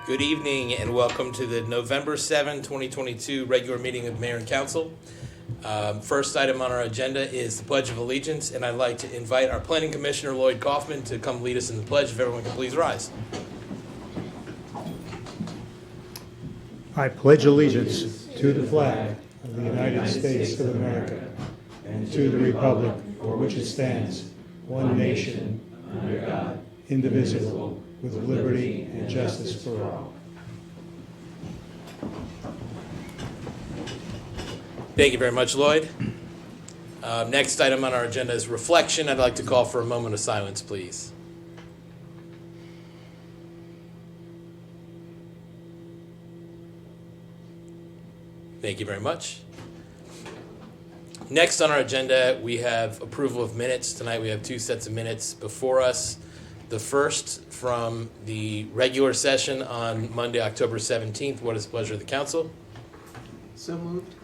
Good evening and welcome to the November 7, 2022 regular meeting of Mayor and Council. First item on our agenda is the Pledge of Allegiance, and I'd like to invite our Planning Commissioner Lloyd Kaufman to come lead us in the pledge. If everyone can please rise. I pledge allegiance to the flag of the United States of America and to the republic for which it stands, one nation, under God, indivisible, with liberty and justice for all. Thank you very much, Lloyd. Next item on our agenda is reflection. I'd like to call for a moment of silence, please. Thank you very much. Next on our agenda, we have approval of minutes. Tonight we have two sets of minutes before us. The first from the regular session on Monday, October 17th. What is the pleasure of the council? So moved.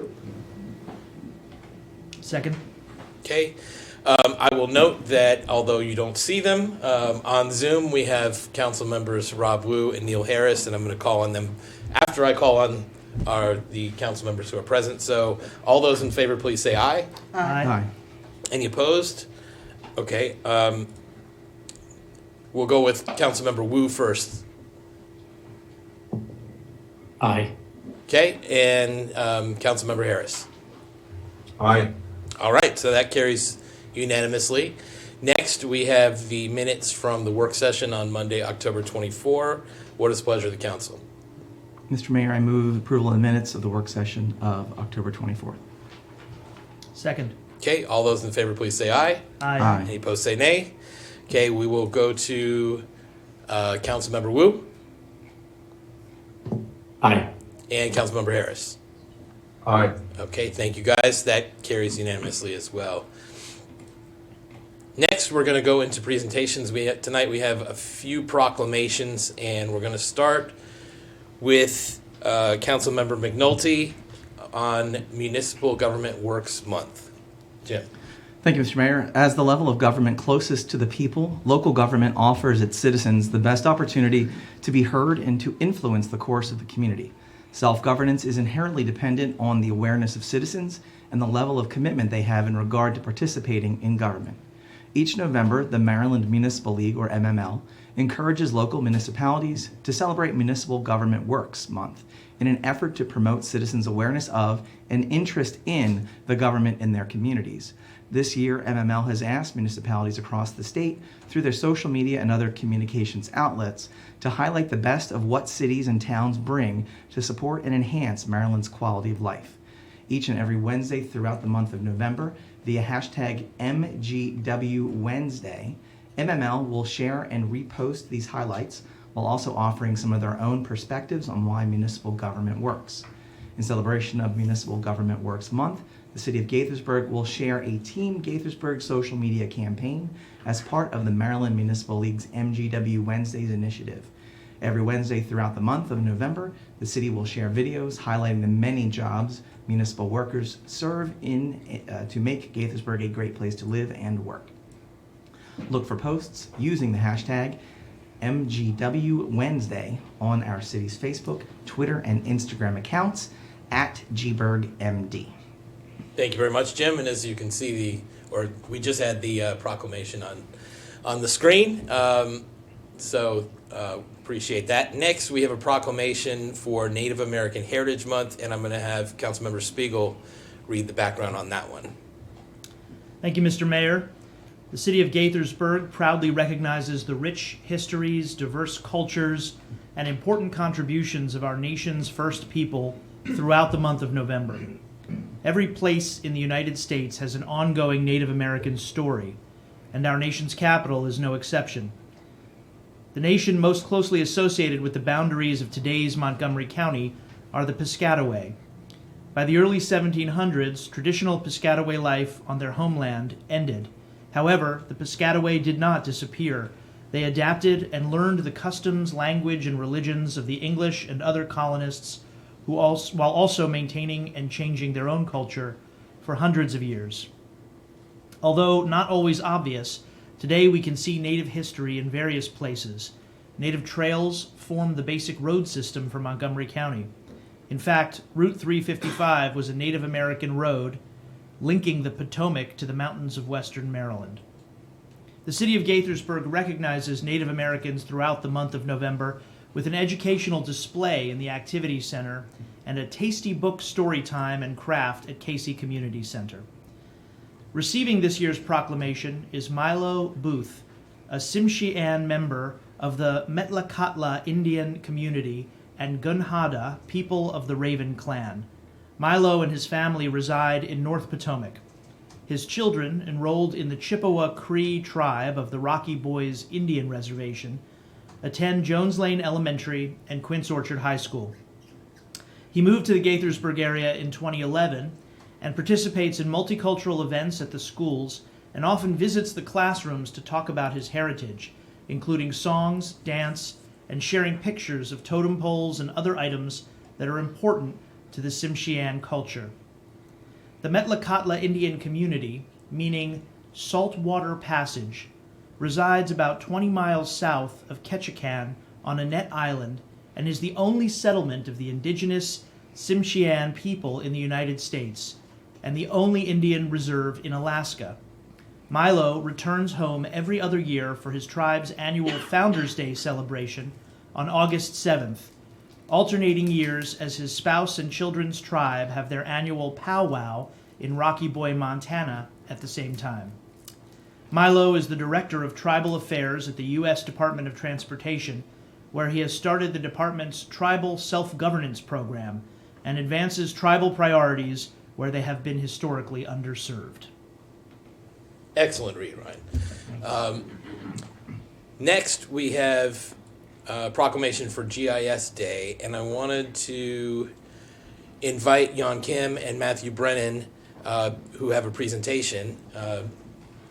Second. Okay. I will note that although you don't see them, on Zoom we have council members Rob Wu and Neil Harris, and I'm going to call on them after I call on the council members who are present. So all those in favor, please say aye. Aye. Any opposed? Okay. We'll go with Councilmember Wu first. Aye. Okay, and Councilmember Harris. Aye. All right, so that carries unanimously. Next, we have the minutes from the work session on Monday, October 24. What is the pleasure of the council? Mr. Mayor, I move approval of the minutes of the work session of October 24th. Second. Okay, all those in favor, please say aye. Aye. Any opposed, say nay. Okay, we will go to Councilmember Wu Aye. and Councilmember Harris. Aye. Okay, thank you guys. That carries unanimously as well. Next, we're going to go into presentations. Tonight we have a few proclamations, and we're going to start with Councilmember McNulty on Municipal Government Works Month. Jim. Thank you, Mr. Mayor. As the level of government closest to the people, local government offers its citizens the best opportunity to be heard and to influence the course of the community. Self-governance is inherently dependent on the awareness of citizens and the level of commitment they have in regard to participating in government. Each November, the Maryland Municipal League, or MML, encourages local municipalities to celebrate Municipal Government Works Month in an effort to promote citizens' awareness of and interest in the government in their communities. This year, MML has asked municipalities across the state, through their social media and other communications outlets, to highlight the best of what cities and towns bring to support and enhance Maryland's quality of life. Each and every Wednesday throughout the month of November, via hashtag MGWWednesday, MML will share and repost these highlights while also offering some of their own perspectives on why municipal government works. In celebration of Municipal Government Works Month, the City of Gaithersburg will share a Team Gaithersburg social media campaign as part of the Maryland Municipal League's MGW Wednesdays initiative. Every Wednesday throughout the month of November, the city will share videos highlighting the many jobs municipal workers serve in to make Gaithersburg a great place to live and work. Look for posts using the hashtag MGW Wednesday on our city's Facebook, Twitter, and Instagram accounts at GBurgMD. Thank you very much, Jim. And as you can see, we just had the proclamation on the screen. Appreciate that. Next, we have a proclamation for Native American Heritage Month, and I'm going to have Councilmember Spiegel read the background on that one. Thank you, Mr. Mayor. The City of Gaithersburg proudly recognizes the rich histories, diverse cultures, and important contributions of our nation's first people throughout the month of November. Every place in the United States has an ongoing Native American story, and our nation's capital is no exception. The nation most closely associated with the boundaries of today's Montgomery County are the Piscataway. By the early 1700s, traditional Piscataway life on their homeland ended. However, the Piscataway did not disappear. They adapted and learned the customs, language, and religions of the English and other colonists, while also maintaining and changing their own culture for hundreds of years. Although not always obvious, today we can see Native history in various places. Native trails form the basic road system for Montgomery County. In fact, Route 355 was a Native American road linking the Potomac to the mountains of western Maryland. The city of Gaithersburg recognizes Native Americans throughout the month of November with an educational display in the Activity Center and a tasty book story time and craft at Casey Community Center. Receiving this year's proclamation is Milo Booth, a Tsimshian member of the Metlakatla Indian community and Gunhada people of the Raven clan. Milo and his family reside in North Potomac. His children, enrolled in the Chippewa Cree tribe of the Rocky Boys Indian Reservation, attend Jones Lane Elementary and Quince Orchard High School. He moved to the Gaithersburg area in 2011 and participates in multicultural events at the schools and often visits the classrooms to talk about his heritage, including songs, dance, and sharing pictures of totem poles and other items that are important to the Tsimshian culture. The Metlakatla Indian community, meaning saltwater passage, resides about 20 miles south of Ketchikan on Annette Island and is the only settlement of the indigenous Tsimshian people in the United States and the only Indian reserve in Alaska. Milo returns home every other year for his tribe's annual Founders Day celebration on August 7th, alternating years as his spouse and children's tribe have their annual powwow in Rocky Boy, Montana at the same time. Milo is the Director of Tribal Affairs at the U.S. Department of Transportation, where he has started the department's Tribal Self-Governance Program and advances tribal priorities where they have been historically underserved. Excellent read, Ryan. Next, we have proclamation for GIS Day, and I wanted to invite Jan Kim and Matthew Brennan, who have a presentation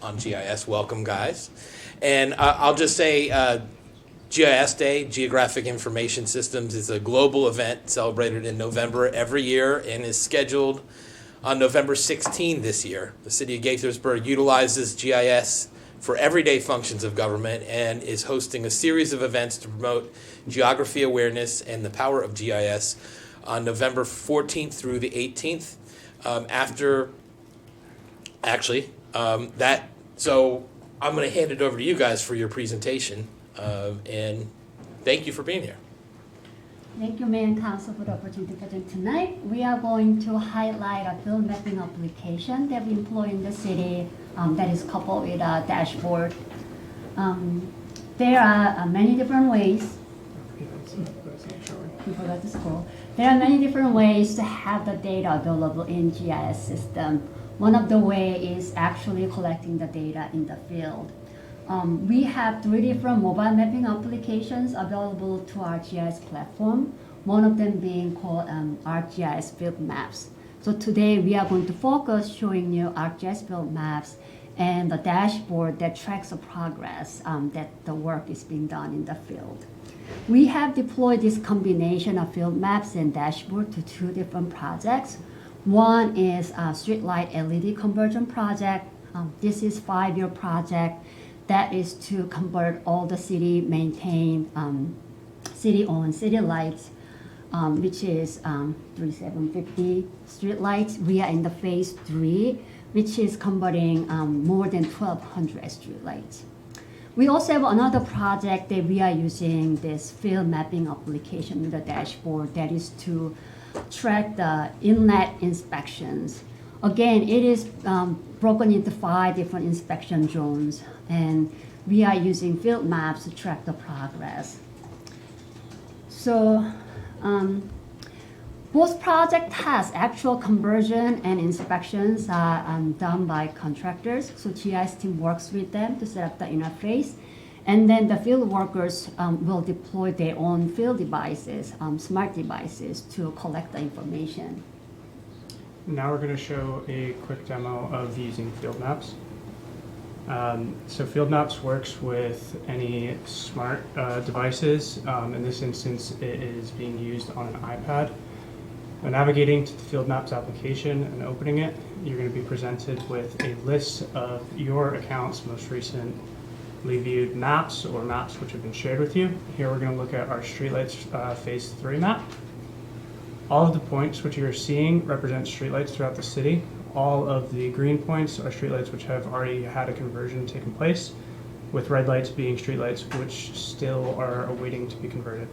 on GIS. Welcome, guys. And I'll just say GIS Day, Geographic Information Systems, is a global event celebrated in November every year and is scheduled on November 16 this year. The city of Gaithersburg utilizes GIS for everyday functions of government and is hosting a series of events to promote geography awareness and the power of GIS on November 14th through the 18th. So I'm going to hand it over to you guys for your presentation, and thank you for being here. Thank you, Mayor and Council, for the opportunity to present tonight. We are going to highlight a field mapping application that we employ in the city that is coupled with a dashboard. There are many different ways. You forgot to scroll. There are many different ways to have the data available in GIS system. One of the ways is actually collecting the data in the field. We have 3 different mobile mapping applications available to our GIS platform, one of them being called ArcGIS Field Maps. So today we are going to focus showing you ArcGIS Field Maps and the dashboard that tracks the progress that the work is being done in the field. We have deployed this combination of field maps and dashboard to 2 different projects. One is a streetlight LED conversion project. This is a 5-year project that is to convert all the city-maintained, city-owned city lights, which is 3750 street lights. We are in the phase 3, which is converting more than 1,200 street lights. We also have another project that we are using this field mapping application with the dashboard that is to track the inlet inspections. Again, it is broken into 5 different inspection zones, and we are using field maps to track the progress. So both project has actual conversion and inspections are done by contractors. So GIS team works with them to set up the interface. And then the field workers will deploy their own field devices, smart devices, to collect the information. Now we're going to show a quick demo of using field maps. So field maps works with any smart devices. In this instance, it is being used on an iPad. When navigating to the field maps application and opening it, you're going to be presented with a list of your account's most recent viewed maps or maps which have been shared with you. Here we're going to look at our streetlights phase 3 map. All of the points which you're seeing represent streetlights throughout the city. All of the green points are streetlights which have already had a conversion taken place, with red lights being streetlights which still are awaiting to be converted.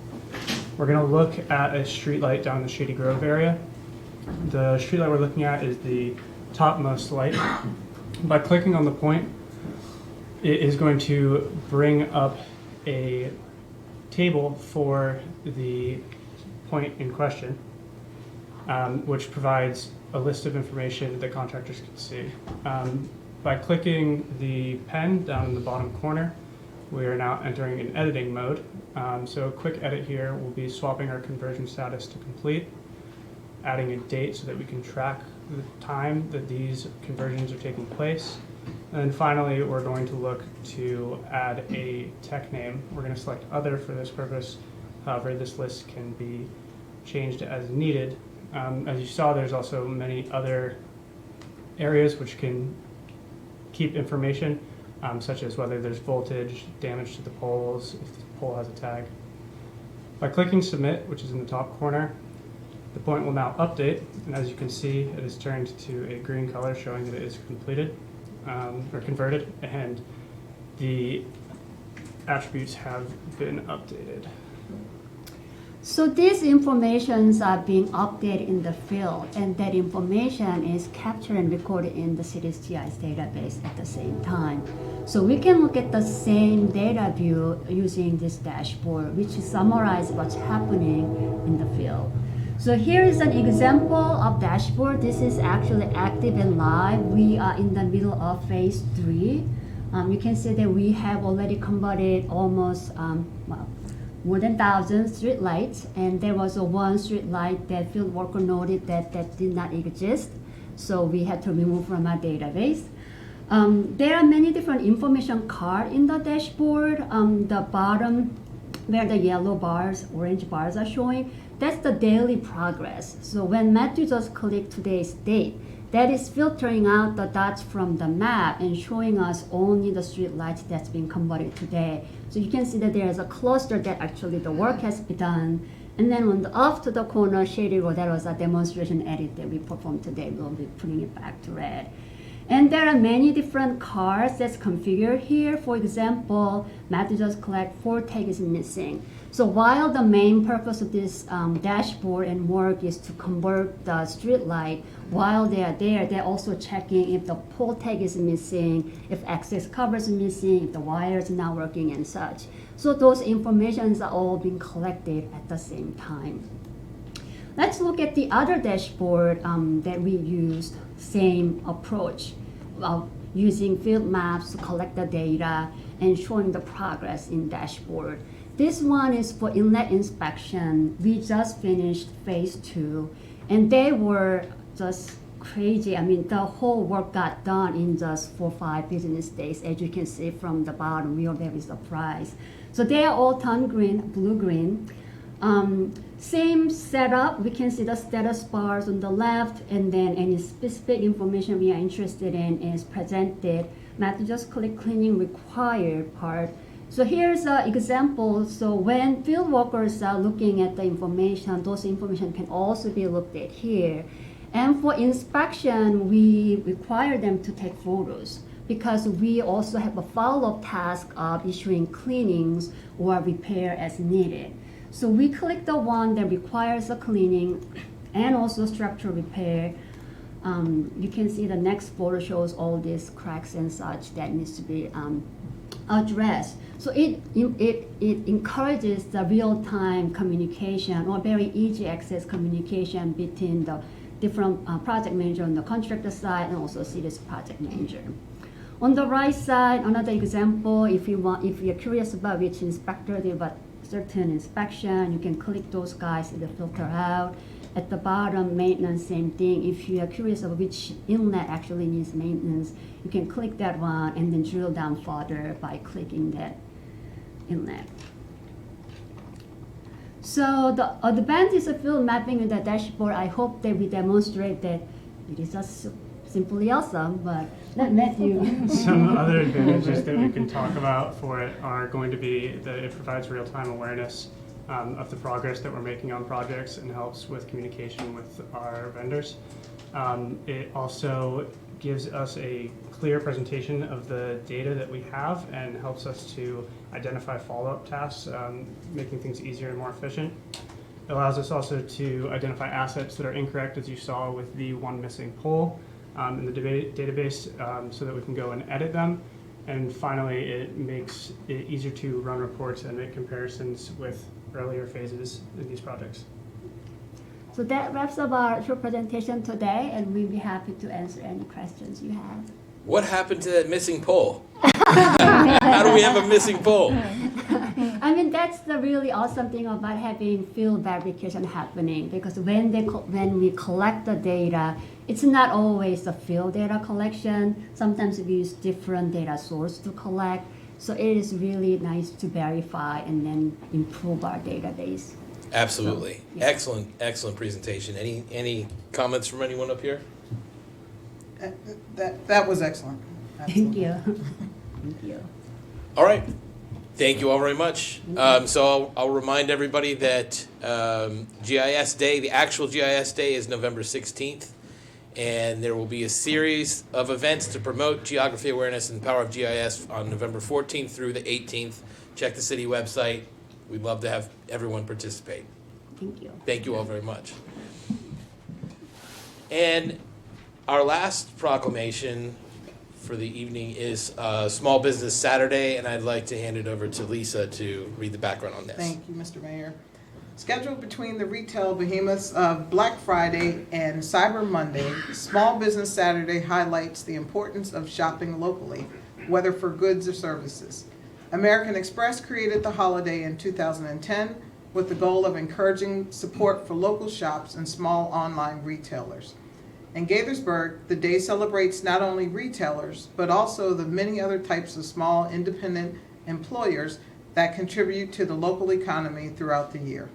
We're going to look at a streetlight down in the Shady Grove area. The streetlight we're looking at is the topmost light. By clicking on the point, it is going to bring up a table for the point in question, which provides a list of information that contractors can see. By clicking the pen down in the bottom corner, we are now entering an editing mode. So a quick edit here will be swapping our conversion status to complete, adding a date so that we can track the time that these conversions are taking place. And then finally, we're going to look to add a tech name. We're going to select other for this purpose. However, this list can be changed as needed. As you saw, there's also many other areas which can keep information, such as whether there's voltage, damage to the poles, if the pole has a tag. By clicking submit, which is in the top corner, the point will now update, and as you can see, it is turned to a green color showing that it is completed or converted, and the attributes have been updated. So these informations are being updated in the field, and that information is captured and recorded in the city's GIS database at the same time. So we can look at the same data view using this dashboard, which summarizes what's happening in the field. So here is an example of dashboard. This is actually active and live. We are in the middle of phase 3. You can see that we have already converted almost more than 1,000 street lights, and there was one street light that field worker noted that did not exist, so we had to remove from our database. There are many different information cards in the dashboard. The bottom, where the yellow bars, orange bars are showing, that's the daily progress. So when Matthew just clicked today's date, that is filtering out the dots from the map and showing us only the street lights that's been converted today. So you can see that there is a cluster that actually the work has been done. And then on the off to the corner, Shady Road, that was a demonstration edit that we performed today. We'll be putting it back to red. And there are many different cards that's configured here. For example, Matthew just collect 4 tags missing. So while the main purpose of this dashboard and work is to convert the street light, while they are there, they're also checking if the pole tag is missing, if access cover is missing, if the wire is not working and such. So those informations are all being collected at the same time. Let's look at the other dashboard that we used, same approach, using field maps to collect the data and showing the progress in dashboard. This one is for inlet inspection. We just finished phase 2, and they were just crazy. I mean, the whole work got done in just 4 or 5 business days. As you can see from the bottom, we are very surprised. So they are all turned green, blue-green. Same setup, we can see the status bars on the left, and then any specific information we are interested in is presented. Matthew just click cleaning required part. So here's an example. So when field workers are looking at the information, those information can also be looked at here. And for inspection, we require them to take photos because we also have a follow-up task of issuing cleanings or repair as needed. So we click the one that requires a cleaning and also structural repair. You can see the next photo shows all these cracks and such that needs to be addressed. So it encourages the real-time communication or very easy access communication between the different project manager on the contractor side and also city's project manager. On the right side, another example, if you're curious about which inspector did what certain inspection, you can click those guys to filter out. At the bottom, maintenance, same thing. If you are curious about which inlet actually needs maintenance, you can click that one and then drill down further by clicking that inlet. So the advantage of field mapping in the dashboard, I hope that we demonstrate that it is a simply awesome, but let Matthew. Some other advantages that we can talk about for it are going to be that it provides real-time awareness of the progress that we're making on projects and helps with communication with our vendors. It also gives us a clear presentation of the data that we have and helps us to identify follow-up tasks, making things easier and more efficient. It allows us also to identify assets that are incorrect, as you saw with the one missing pole in the database, so that we can go and edit them. And finally, it makes it easier to run reports and make comparisons with earlier phases in these projects. So that wraps up our short presentation today, and we'll be happy to answer any questions you have. What happened to that missing pole? How do we have a missing pole? I mean, that's the really awesome thing about having field verification happening, because when we collect the data, it's not always the field data collection. Sometimes we use different data source to collect. So it is really nice to verify and then improve our database. Absolutely. So, yeah. Excellent presentation. Any comments from anyone up here? That was excellent. Thank you. Thank you. All right. Thank you all very much. So I'll remind everybody that GIS Day, the actual GIS Day, is November 16th. And there will be a series of events to promote geography awareness and the power of GIS on November 14th through the 18th. Check the city website. We'd love to have everyone participate. Thank you. Thank you all very much. And our last proclamation for the evening is Small Business Saturday, and I'd like to hand it over to Lisa to read the background on this. Thank you, Mr. Mayor. Scheduled between the retail behemoths of Black Friday and Cyber Monday, Small Business Saturday highlights the importance of shopping locally, whether for goods or services. American Express created the holiday in 2010 with the goal of encouraging support for local shops and small online retailers. In Gaithersburg, the day celebrates not only retailers, but also the many other types of small independent employers that contribute to the local economy throughout the year.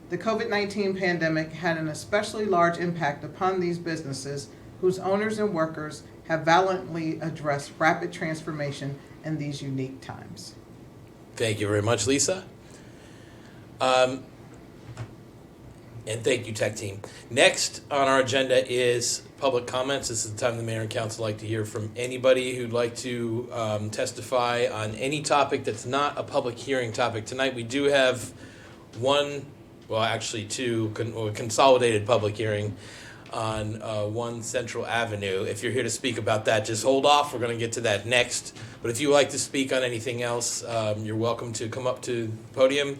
The COVID-19 pandemic had an especially large impact upon these businesses, whose owners and workers have valiantly addressed rapid transformation in these unique times. Thank you very much, Lisa. And thank you, Tech Team. Next on our agenda is public comments. This is the time the mayor and council like to hear from anybody who'd like to testify on any topic that's not a public hearing topic. Tonight we do have two consolidated public hearing on 1 Central Avenue. If you're here to speak about that, just hold off. We're going to get to that next. But if you would like to speak on anything else, you're welcome to come up to the podium.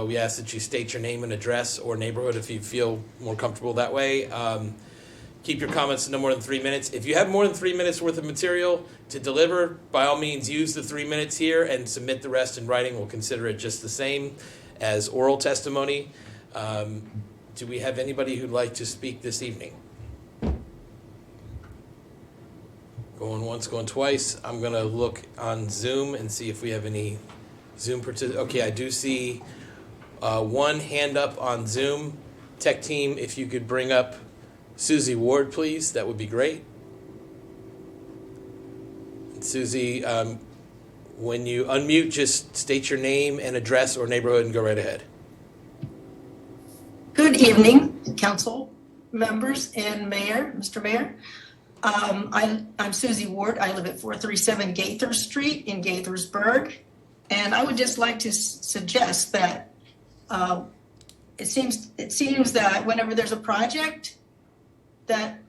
We ask that you state your name and address or neighborhood if you feel more comfortable that way. Keep your comments to no more than 3 minutes. If you have more than 3 minutes worth of material to deliver, by all means use the 3 minutes here and submit the rest in writing. We'll consider it just the same as oral testimony. Do we have anybody who'd like to speak this evening? Going once, going twice. I'm going to look on Zoom and see if we have any Zoom participants. Okay, I do see one hand up on Zoom. Tech Team, if you could bring up Susie Ward, please, that would be great. And Susie, when you unmute, just state your name and address or neighborhood and go right ahead. Good evening, council members and mayor, Mr. Mayor. I'm Susie Ward. I live at 437 Gaither Street in Gaithersburg. And I would just like to suggest that it seems that whenever there's a project, that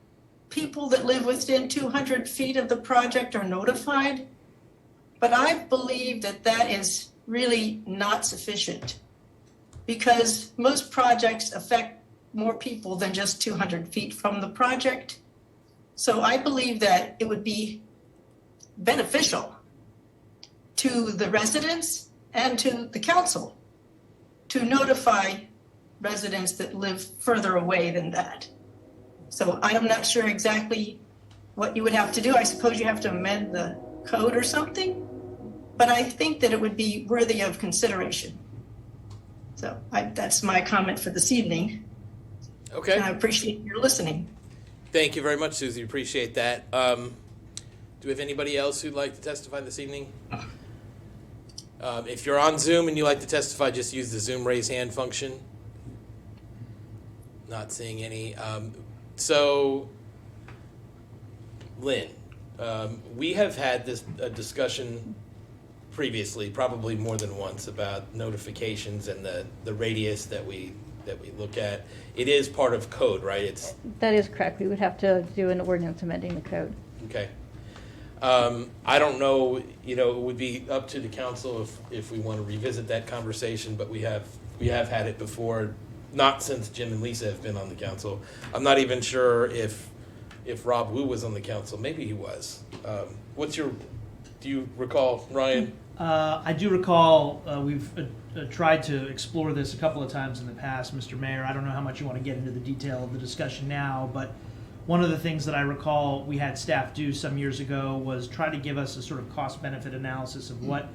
people that live within 200 feet of the project are notified. But I believe that that is really not sufficient, because most projects affect more people than just 200 feet from the project. So I believe that it would be beneficial to the residents and to the council to notify residents that live further away than that. So I'm not sure exactly what you would have to do. I suppose you have to amend the code or something, but I think that it would be worthy of consideration. So that's my comment for this evening. Okay. And I appreciate your listening. Thank you very much, Susie. Appreciate that. Do we have anybody else who'd like to testify this evening? If you're on Zoom and you like to testify, just use the Zoom raise hand function. Not seeing any. So, Lynn, we have had a discussion previously, probably more than once, about notifications and the radius that we look at. It is part of code, right? That is correct. We would have to do an ordinance amending the code. Okay. I don't know, it would be up to the council if we want to revisit that conversation, but we have had it before, not since Jim and Lisa have been on the council. I'm not even sure if Rob Wu was on the council. Maybe he was. Do you recall, Ryan? I do recall we've tried to explore this a couple of times in the past, Mr. Mayor. I don't know how much you want to get into the detail of the discussion now, but one of the things that I recall we had staff do some years ago was try to give us a sort of cost-benefit analysis of what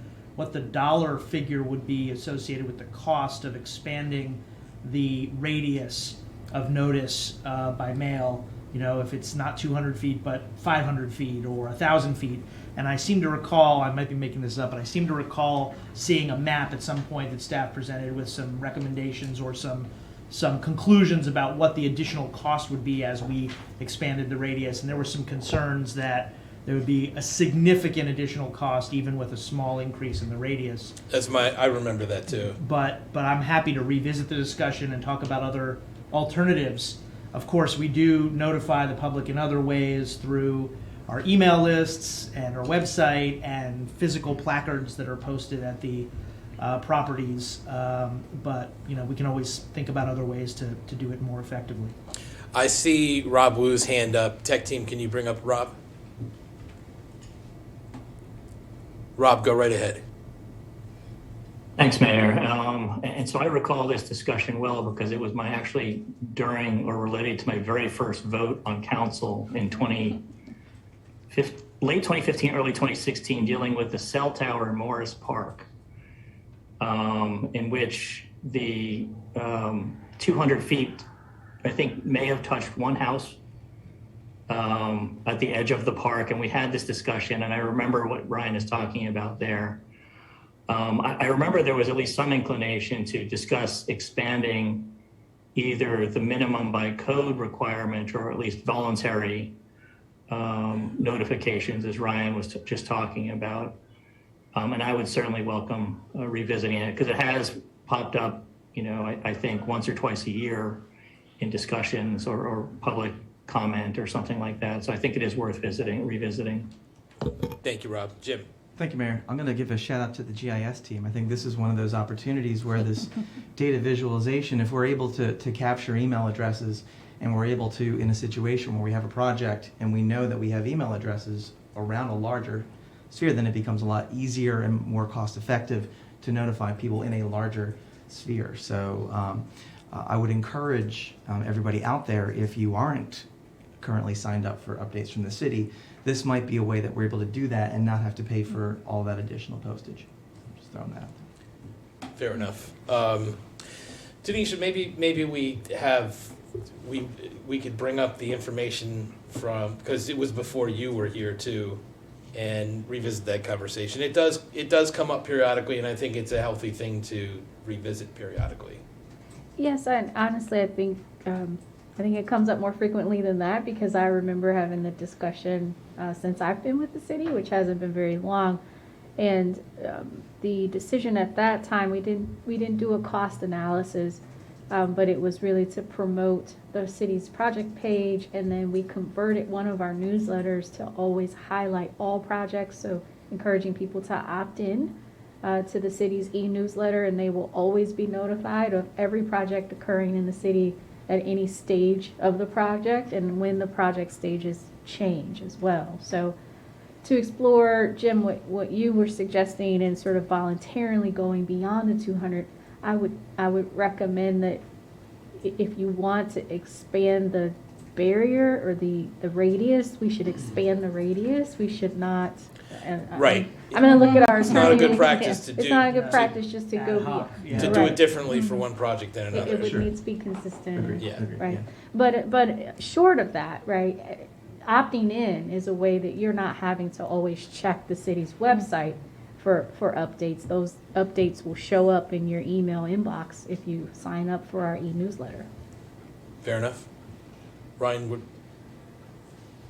the dollar figure would be associated with the cost of expanding the radius of notice by mail, if it's not 200 feet but 500 feet or 1,000 feet. And I seem to recall, I might be making this up, but I seem to recall seeing a map at some point that staff presented with some recommendations or some conclusions about what the additional cost would be as we expanded the radius. And there were some concerns that there would be a significant additional cost even with a small increase in the radius. I remember that too. But I'm happy to revisit the discussion and talk about other alternatives. Of course, we do notify the public in other ways through our email lists and our website and physical placards that are posted at the properties. But we can always think about other ways to do it more effectively. I see Rob Wu's hand up. Tech team, can you bring up Rob? Rob, go right ahead. Thanks, Mayor. And so I recall this discussion well because it was actually during or related to my very first vote on council in late 2015, early 2016, dealing with the cell tower in Morris Park, in which the 200 feet, I think, may have touched one house at the edge of the park. And we had this discussion, and I remember what Ryan is talking about there. I remember there was at least some inclination to discuss expanding either the minimum by code requirement or at least voluntary notifications, as Ryan was just talking about. And I would certainly welcome revisiting it because it has popped up, I think once or twice a year in discussions or public comment or something like that. So I think it is worth revisiting. Thank you, Rob. Jim. Thank you, Mayor. I'm going to give a shout out to the GIS team. I think this is one of those opportunities where this data visualization, if we're able to capture email addresses and we're able to, in a situation where we have a project and we know that we have email addresses around a larger sphere, then it becomes a lot easier and more cost effective to notify people in a larger sphere. So I would encourage everybody out there, if you aren't currently signed up for updates from the city, this might be a way that we're able to do that and not have to pay for all that additional postage. I'm just throwing that out there. Fair enough. Tanisha, maybe we could bring up the information from, because it was before you were here too, and revisit that conversation. It does come up periodically, and I think it's a healthy thing to revisit periodically. Yes, and honestly, I think it comes up more frequently than that because I remember having the discussion since I've been with the city, which hasn't been very long, and the decision at that time we didn't do a cost analysis, but it was really to promote the city's project page, and then we converted one of our newsletters to always highlight all projects, so encouraging people to opt in to the city's e-newsletter, and they will always be notified of every project occurring in the city at any stage of the project and when the project stages change as well. So to explore, Jim, what you were suggesting and sort of voluntarily going beyond the 200, I would recommend that if you want to expand the barrier or the radius, we should expand the radius. We should not. Right. I'm going to look at our It's not a good attorney. practice to It's do. not a good practice just to go To do it differently for one project than It another. would need to be consistent. Yeah. Right. But short of that, right, opting in is a way that you're not having to always check the city's website for updates. Those updates will show up in your email inbox if you sign up for our e-newsletter. Fair enough. Ryan,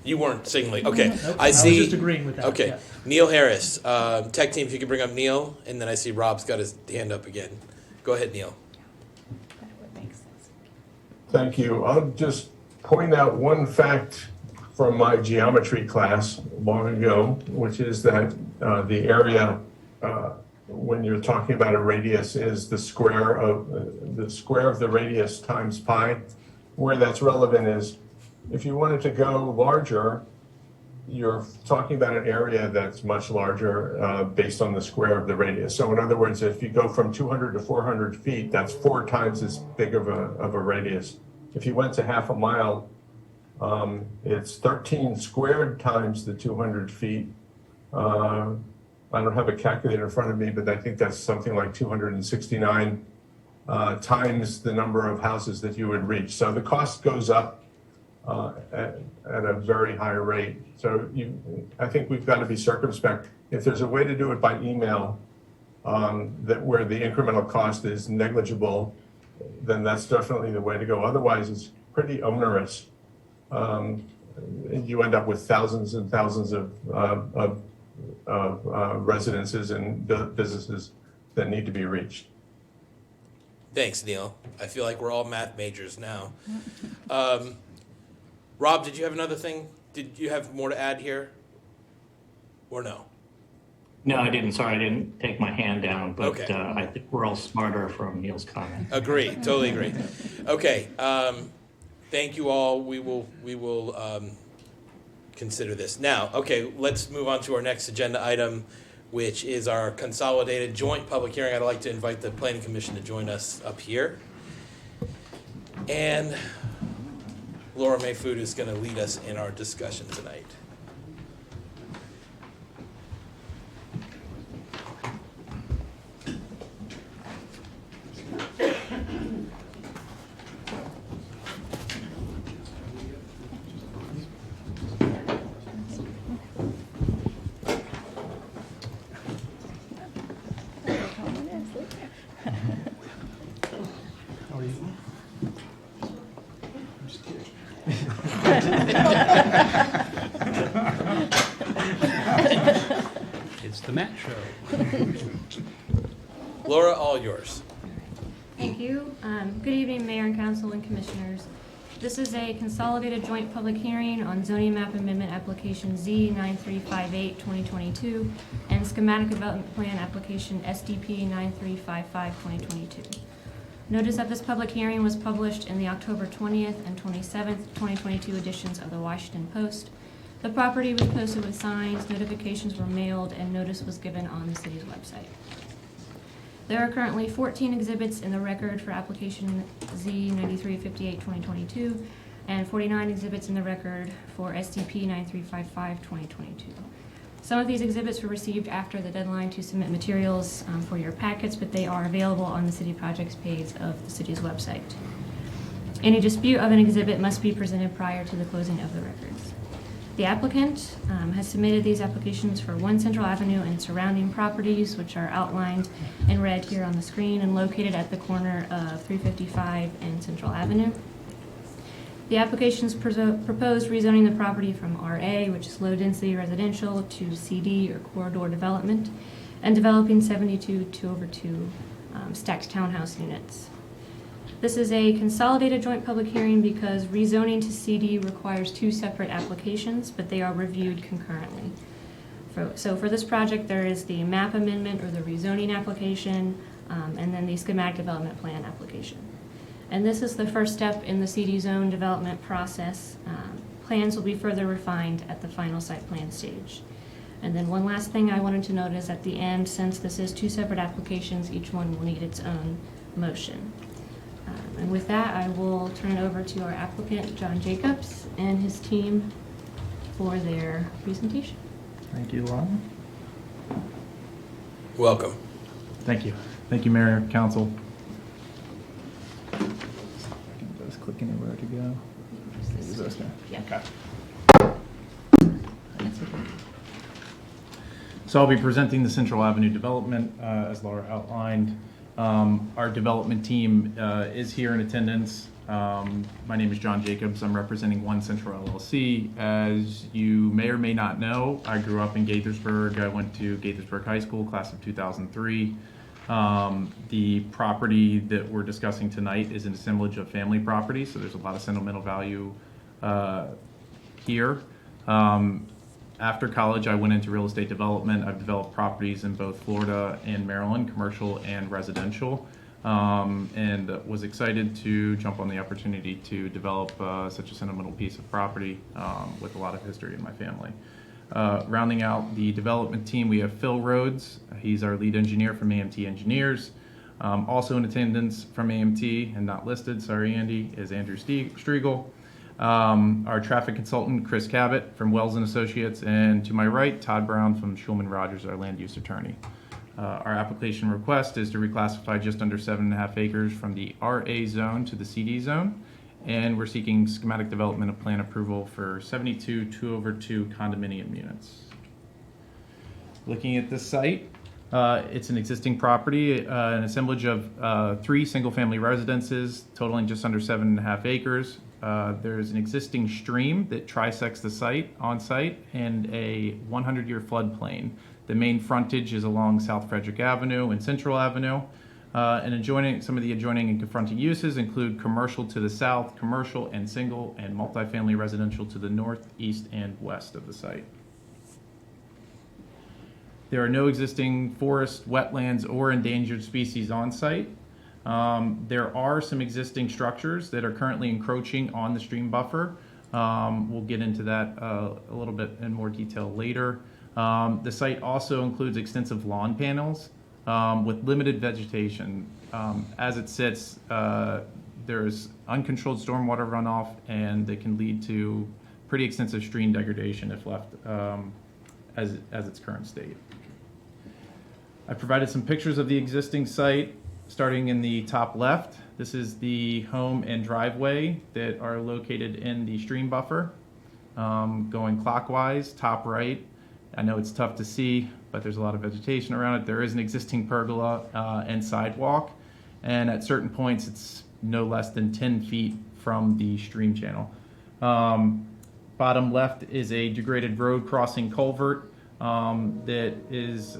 you weren't signaling. Okay, Nope, I see. was just agreeing with that. Okay, yeah. Neil Harris, tech team. If you could bring up Neil, and then I see Rob's got his hand up again. Go ahead, Neil. That would make sense. Thank you. I'll just point out one fact from my geometry class long ago, which is that the area, when you're talking about a radius, is the square of the radius times pi. Where that's relevant is if you wanted to go larger, you're talking about an area that's much larger based on the square of the radius. So in other words, if you go from 200 to 400 feet, that's 4 times as big of a radius. If you went to half a mile, it's 13 squared times the 200 feet. I don't have a calculator in front of me, but I think that's something like 269 times the number of houses that you would reach. So the cost goes up at a very high rate. So I think we've got to be circumspect. If there's a way to do it by email where the incremental cost is negligible, then that's definitely the way to go. Otherwise, it's pretty onerous. You end up with thousands and thousands of residences and businesses that need to be reached. Thanks, Neil. I feel like we're all math majors now. Rob, did you have another thing? Did you have more to add here? Or no? No, I didn't. Sorry, I didn't take my hand down, but Okay. I think we're all smarter from Neil's comment. Agree. Totally agree. Okay. Thank you all. We will consider this. Now, okay, let's move on to our next agenda item, which is our consolidated joint public hearing. I'd like to invite the Planning Commission to join us up here. And Laura Mayfood is going to lead us in our discussion tonight. It's the Matt Show. Laura, all yours. Thank you. Good evening, Mayor and Council and Commissioners. This is a consolidated joint public hearing on zoning map amendment application Z9358-2022 and schematic development plan application SDP 9355-2022. Notice that this public hearing was published in the October 20th and 27th, 2022 editions of the Washington Post. The property was posted with signs, notifications were mailed, and notice was given on the city's website. There are currently 14 exhibits in the record for application Z9358-2022 and 49 exhibits in the record for SDP 9355-2022. Some of these exhibits were received after the deadline to submit materials for your packets, but they are available on the city projects page of the city's website. Any dispute of an exhibit must be presented prior to the closing of the records. The applicant has submitted these applications for 1 Central Avenue and surrounding properties, which are outlined in red here on the screen and located at the corner of 355 and Central Avenue. The applications proposed rezoning the property from RA, which is low-density residential, to CD, or corridor development, and developing 72 2/2 stacked townhouse units. This is a consolidated joint public hearing because rezoning to CD requires 2 separate applications, but they are reviewed concurrently. So for this project, there is the map amendment or the rezoning application, and then the schematic development plan application. And this is the first step in the CD zone development process. Plans will be further refined at the final site plan stage. And then one last thing I wanted to note is at the end, since this is 2 separate applications, each one will need its own motion. And with that, I will turn it over to our applicant, John Jacobs, and his team for their presentation. Thank you, Ron. Welcome. Thank you. Thank you, Mayor, Council. I can just click anywhere to go. Use this guy. Yeah. Okay. So I'll be presenting the Central Avenue development, as Laura outlined. Our development team is here in attendance. My name is John Jacobs. I'm representing One Central LLC. As you may or may not know, I grew up in Gaithersburg. I went to Gaithersburg High School, class of 2003. The property that we're discussing tonight is an assemblage of family property, so there's a lot of sentimental value here. After college, I went into real estate development. I've developed properties in both Florida and Maryland, commercial and residential, and was excited to jump on the opportunity to develop such a sentimental piece of property with a lot of history in my family. Rounding out the development team, we have Phil Rhodes. He's our lead engineer from AMT Engineers. Also in attendance from AMT and not listed, sorry Andy, is Andrew Striegel. Our traffic consultant, Chris Cabot from Wells & Associates, and to my right, Todd Brown from Schulman Rogers, our land use attorney. Our application request is to reclassify just under 7.5 acres from the RA zone to the CD zone, and we're seeking schematic development of plan approval for 72 2/2 condominium units. Looking at this site, it's an existing property, an assemblage of 3 single-family residences totaling just under 7.5 acres. There's an existing stream that trisects the site on site and a 100-year floodplain. The main frontage is along South Frederick Avenue and Central Avenue. And some of the adjoining and confronting uses include commercial to the south, commercial and single and multifamily residential to the north, east, and west of the site. There are no existing forest, wetlands, or endangered species on site. There are some existing structures that are currently encroaching on the stream buffer. We'll get into that a little bit in more detail later. The site also includes extensive lawn panels with limited vegetation. As it sits, there's uncontrolled stormwater runoff, and it can lead to pretty extensive stream degradation if left as its current state. I provided some pictures of the existing site. Starting in the top left, this is the home and driveway that are located in the stream buffer. Going clockwise, top right, I know it's tough to see, but there's a lot of vegetation around it. There is an existing pergola and sidewalk, and at certain points it's no less than 10 feet from the stream channel. Bottom left is a degraded road crossing culvert that is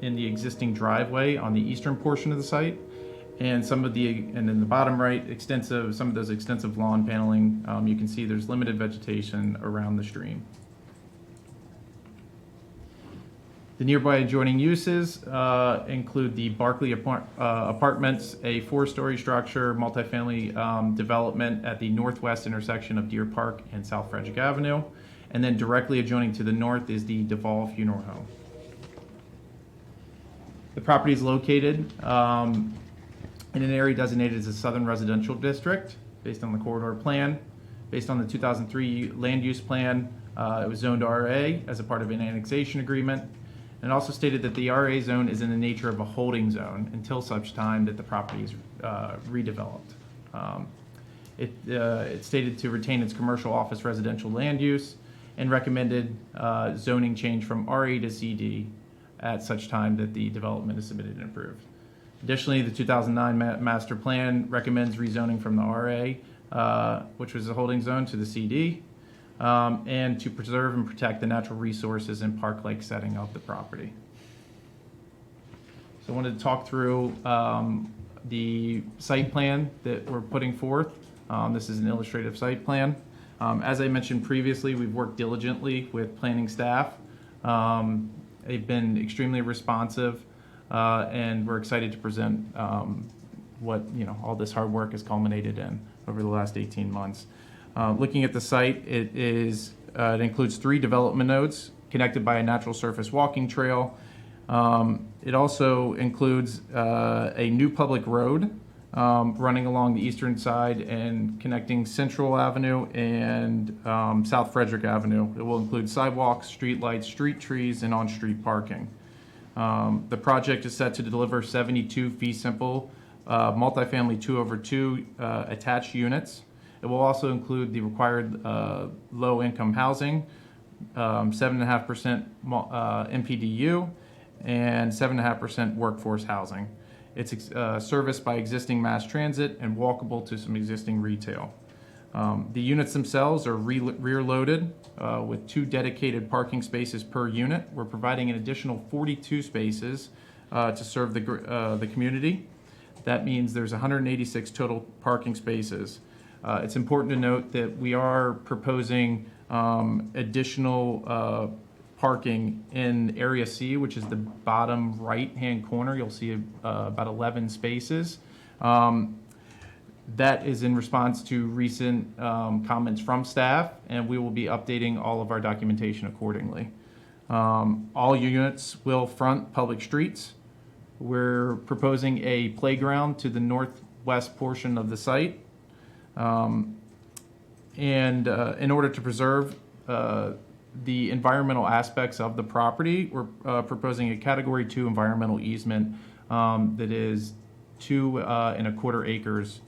in the existing driveway on the eastern portion of the site, and in the bottom right, some of those extensive lawn paneling. You can see there's limited vegetation around the stream. The nearby adjoining uses include the Barclay Apartments, a 4-story structure, multifamily development at the northwest intersection of Deer Park and South Frederick Avenue, and then directly adjoining to the north is the Duvall Funeral Home. The property is located in an area designated as a Southern Residential District based on the corridor plan. Based on the 2003 land use plan, it was zoned RA as a part of an annexation agreement, and also stated that the RA zone is in the nature of a holding zone until such time that the property is redeveloped. It stated to retain its commercial office residential land use and recommended zoning change from RA to CD at such time that the development is submitted and approved. Additionally, the 2009 master plan recommends rezoning from the RA, which was a holding zone, to the CD, and to preserve and protect the natural resources and park-like setting of the property. So I wanted to talk through the site plan that we're putting forth. This is an illustrative site plan. As I mentioned previously, we've worked diligently with planning staff. They've been extremely responsive, and we're excited to present what all this hard work has culminated in over the last 18 months. Looking at the site, it includes 3 development nodes connected by a natural surface walking trail. It also includes a new public road running along the eastern side and connecting Central Avenue and South Frederick Avenue. It will include sidewalks, street lights, street trees, and on-street parking. The project is set to deliver 72 fee simple multifamily 2/2 attached units. It will also include the required low-income housing, 7.5% MPDU, and 7.5% workforce housing. It's serviced by existing mass transit and walkable to some existing retail. The units themselves are rear-loaded with 2 dedicated parking spaces per unit. We're providing an additional 42 spaces to serve the community. That means there's 186 total parking spaces. It's important to note that we are proposing additional parking in Area C, which is the bottom right-hand corner. You'll see about 11 spaces. That is in response to recent comments from staff, and we will be updating all of our documentation accordingly. All units will front public streets. We're proposing a playground to the northwest portion of the site. And in order to preserve the environmental aspects of the property, we're proposing a Category 2 environmental easement that is 2.25 acres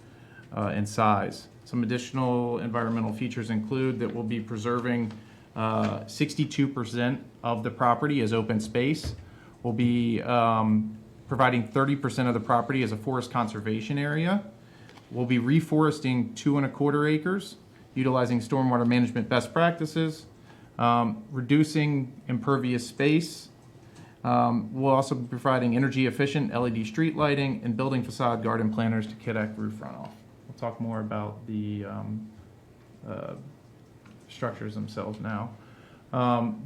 in size. Some additional environmental features include that we'll be preserving 62% of the property as open space. We'll be providing 30% of the property as a forest conservation area. We'll be reforesting 2.25 acres, utilizing stormwater management best practices, reducing impervious space. We'll also be providing energy efficient LED street lighting and building facade garden planters to connect roof runoff. We'll talk more about the structures themselves now.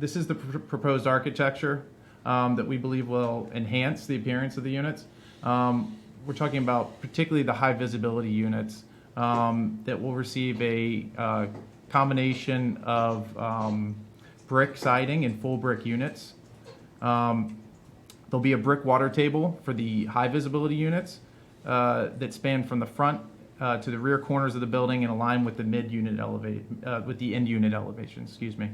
This is the proposed architecture that we believe will enhance the appearance of the units. We're talking about particularly the high visibility units that will receive a combination of brick siding and full brick units. There'll be a brick water table for the high visibility units that span from the front to the rear corners of the building and align with the end unit elevation. Excuse me.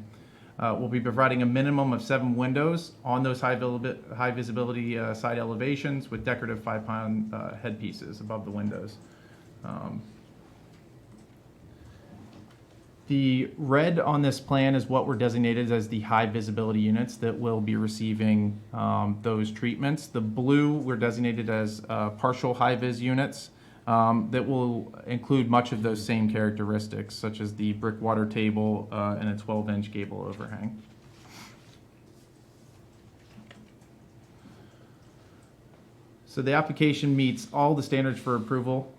We'll be providing a minimum of 7 windows on those high visibility side elevations with decorative 5-pound headpieces above the windows. The red on this plan is what we're designated as the high visibility units that will be receiving those treatments. The blue we're designated as partial high vis units that will include much of those same characteristics, such as the brick water table and a 12-inch gable overhang. So the application meets all the standards for approval.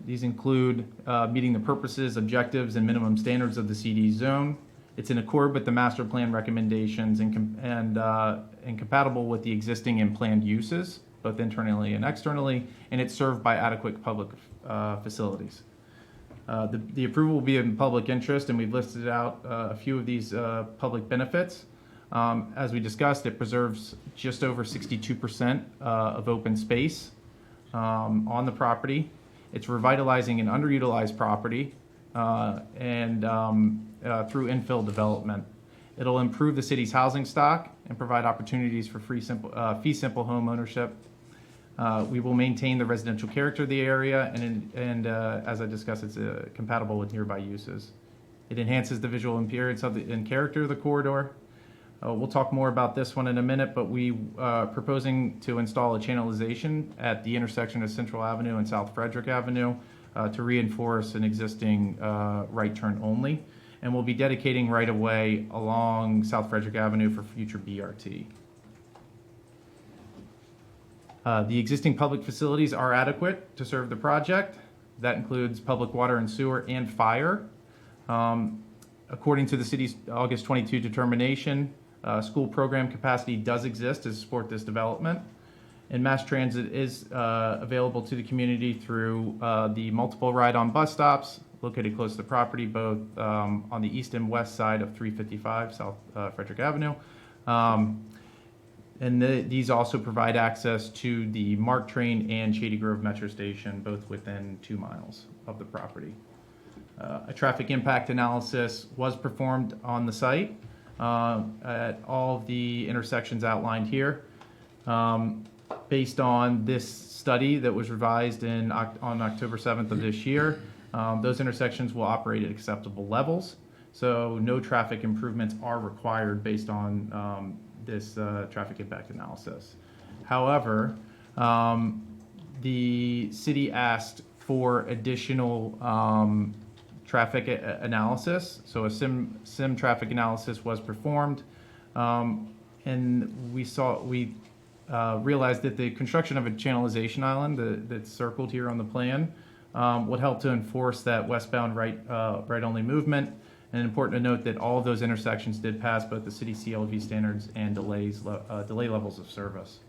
These include meeting the purposes, objectives, and minimum standards of the CD zone. It's in accord with the master plan recommendations and compatible with the existing and planned uses, both internally and externally, and it's served by adequate public facilities. The approval will be in public interest, and we've listed out a few of these public benefits. As we discussed, it preserves just over 62% of open space on the property. It's revitalizing an underutilized property and through infill development. It'll improve the city's housing stock and provide opportunities for fee simple home ownership. We will maintain the residential character of the area, and as I discussed, it's compatible with nearby uses. It enhances the visual appearance and character of the corridor. We'll talk more about this one in a minute, but we are proposing to install a channelization at the intersection of Central Avenue and South Frederick Avenue to reinforce an existing right turn only. And we'll be dedicating right-of-way along South Frederick Avenue for future BRT. The existing public facilities are adequate to serve the project. That includes public water and sewer and fire. According to the city's August 22 determination, school program capacity does exist to support this development. And mass transit is available to the community through the multiple ride-on bus stops located close to the property, both on the east and west side of 355 South Frederick Avenue. These also provide access to the MARC train and Shady Grove Metro Station, both within 2 miles of the property. A traffic impact analysis was performed on the site at all of the intersections outlined here. Based on this study that was revised on October 7th of this year, those intersections will operate at acceptable levels. So no traffic improvements are required based on this traffic impact analysis. However, the city asked for additional traffic analysis. So a sim traffic analysis was performed, and we realized that the construction of a channelization island that's circled here on the plan would help to enforce that westbound right-only movement. And important to note that all of those intersections did pass both the city CLV standards and delay levels of service.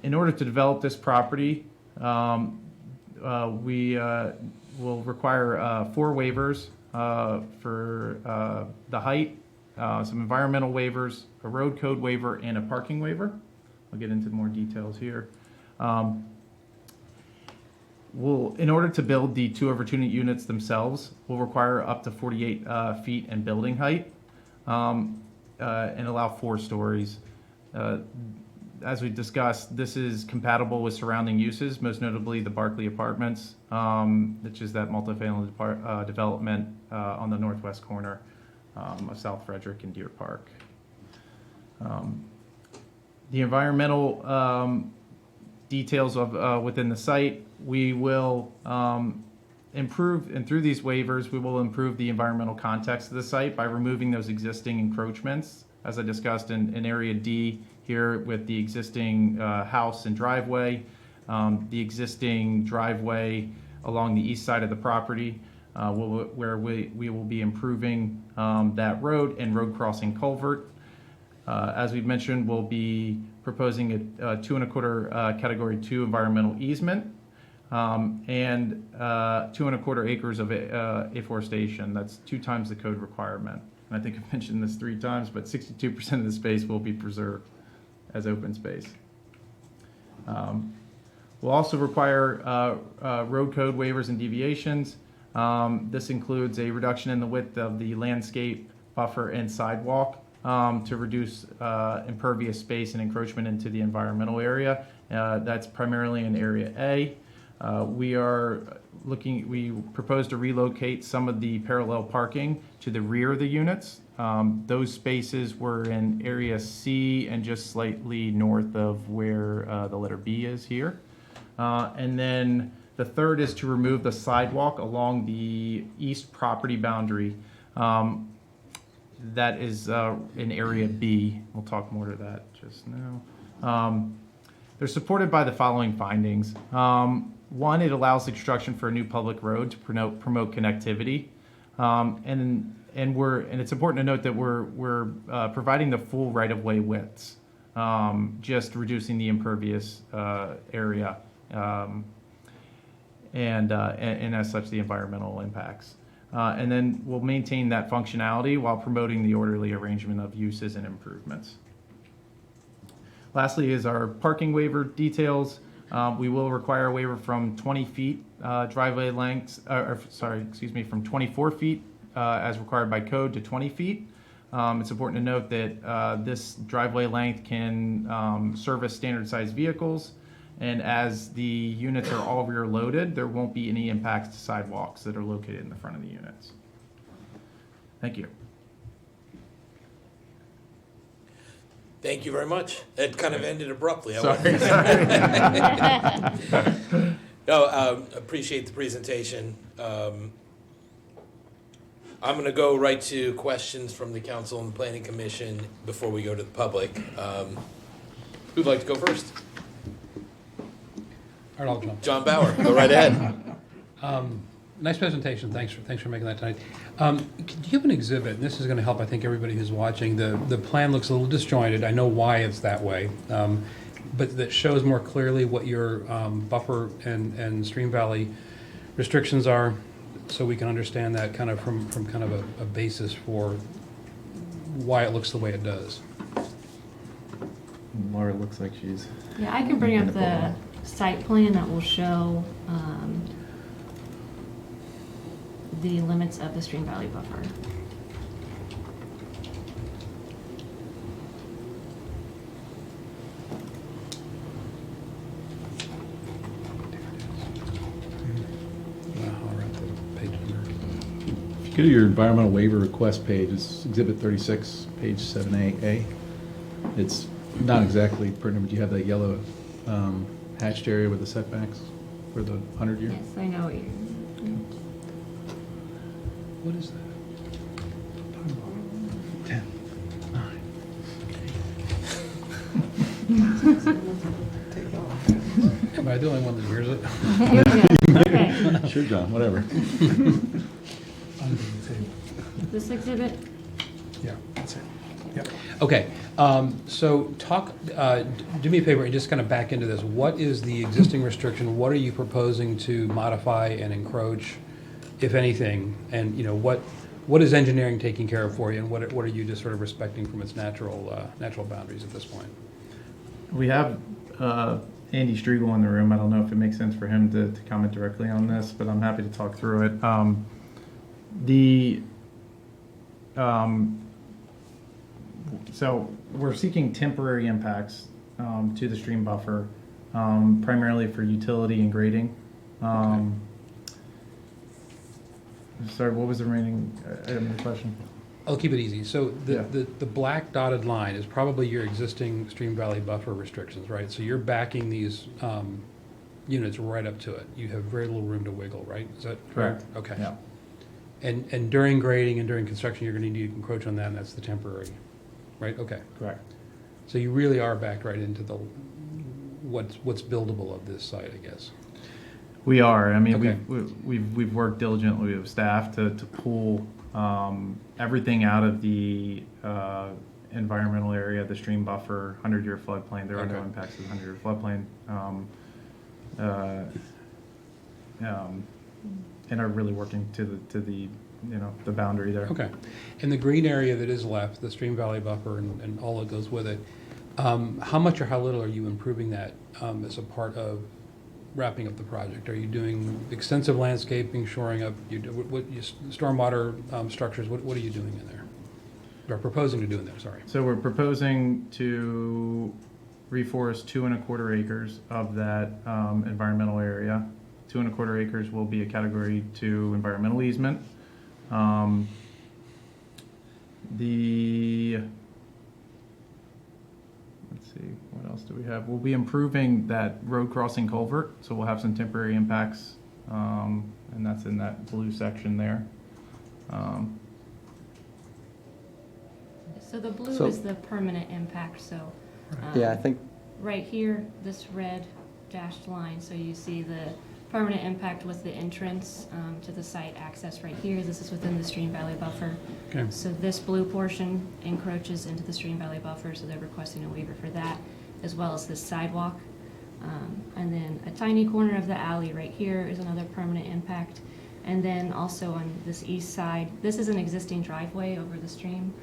In order to develop this property, we will require 4 waivers for the height, some environmental waivers, a road code waiver, and a parking waiver. I'll get into more details here. In order to build the 2/2 units themselves, we'll require up to 48 feet in building height and allow 4 stories. As we discussed, this is compatible with surrounding uses, most notably the Barclay Apartments, which is that multifamily development on the northwest corner of South Frederick and Deer Park. The environmental details of within the site, we will improve, and through these waivers, we will improve the environmental context of the site by removing those existing encroachments, as I discussed in Area D here with the existing house and driveway, the existing driveway along the east side of the property, where we will be improving that road and road crossing culvert. As we've mentioned, we'll be proposing a 2 1/4 Category 2 environmental easement and 2 1/4 acres of afforestation. That's 2 times the code requirement. And I think I've mentioned this 3 times, but 62% of the space will be preserved as open space. We'll also require road code waivers and deviations. This includes a reduction in the width of the landscape buffer and sidewalk to reduce impervious space and encroachment into the environmental area. That's primarily in Area A. We propose to relocate some of the parallel parking to the rear of the units. Those spaces were in Area C and just slightly north of where the letter B is here. And then the third is to remove the sidewalk along the east property boundary. That is in Area B. We'll talk more to that just now. They're supported by the following findings. One, it allows the construction for a new public road to promote connectivity. And it's important to note that we're providing the full right-of-way widths, just reducing the impervious area, and as such the environmental impacts. And then we'll maintain that functionality while promoting the orderly arrangement of uses and improvements. Lastly is our parking waiver details. We will require a waiver from 20 feet driveway lengths, from 24 feet as required by code to 20 feet. It's important to note that this driveway length can service standard size vehicles, and as the units are all rear loaded, there won't be any impacts to sidewalks that are located in the front of the units. Thank you. Thank you very much. It kind of ended abruptly. Sorry. No, appreciate the presentation. I'm going to go right to questions from the council and planning commission before we go to the public. Who'd like to go first? All right, I'll jump. John Bauer, go right ahead. Nice presentation. Thanks for making that tonight. Do you have an exhibit? And this is going to help, I think, everybody who's watching. The plan looks a little disjointed. I know why it's that way, but that shows more clearly what your buffer and stream valley restrictions are, so we can understand that kind of from kind of a basis for why it looks the way it does. Laura looks like she's. Yeah, I can bring up the site plan that will show the limits of the stream valley buffer. If you go to your environmental waiver request page, it's Exhibit 36, page 7A. It's not exactly pertinent, but you have that yellow hatched area with the setbacks for the 100-year? Yes, I know what you're. What is that? 10, 9. Am I the only one that hears it? Okay. Sure, John, whatever. This exhibit? Yeah, that's it. Yep. Okay, so do me a favor and just kind of back into this. What is the existing restriction? What are you proposing to modify and encroach, if anything? And, you know, what is engineering taking care of for you, and what are you just sort of respecting from its natural boundaries at this point? We have Andy Striegel in the room. I don't know if it makes sense for him to comment directly on this, but I'm happy to talk through it. So we're seeking temporary impacts to the stream buffer, primarily for utility and grading. Sorry, what was the remaining item of the question? I'll keep it easy. So the black dotted line is probably your existing stream valley buffer restrictions, right? So you're backing these units right up to it. You have very little room to wiggle, right? Is that correct? Okay. Yeah. And during grading and during construction, you're going to need to encroach on that, and that's the temporary, right? Okay. Correct. So you really are backed right into the what's buildable of this site, I guess. We are. I mean, Okay. we've worked diligently with staff to pull everything out of the environmental area, the stream buffer, 100-year floodplain. There are no impacts to the 100-year floodplain, and are really working to the the boundary there. Okay. And the green area that is left, the stream valley buffer and all that goes with it, how much or how little are you improving that as a part of wrapping up the project? Are you doing extensive landscaping, shoring up, stormwater structures? What are you doing in there? Or proposing to do in there, sorry. So we're proposing to reforest 2¼ acres of that environmental area. 2¼ acres will be a Category 2 environmental easement. Let's see, what else do we have? We'll be improving that road crossing culvert, so we'll have some temporary impacts, and that's in that blue section there. So the blue is the permanent impact, so. Yeah, I think. Right here, this red dashed line, so you see the permanent impact with the entrance to the site access right here. This is within the stream valley buffer. Okay. So this blue portion encroaches into the stream valley buffer, so they're requesting a waiver for that, as well as this sidewalk. And then a tiny corner of the alley right here is another permanent impact. And then also on this east side, this is an existing driveway over the stream.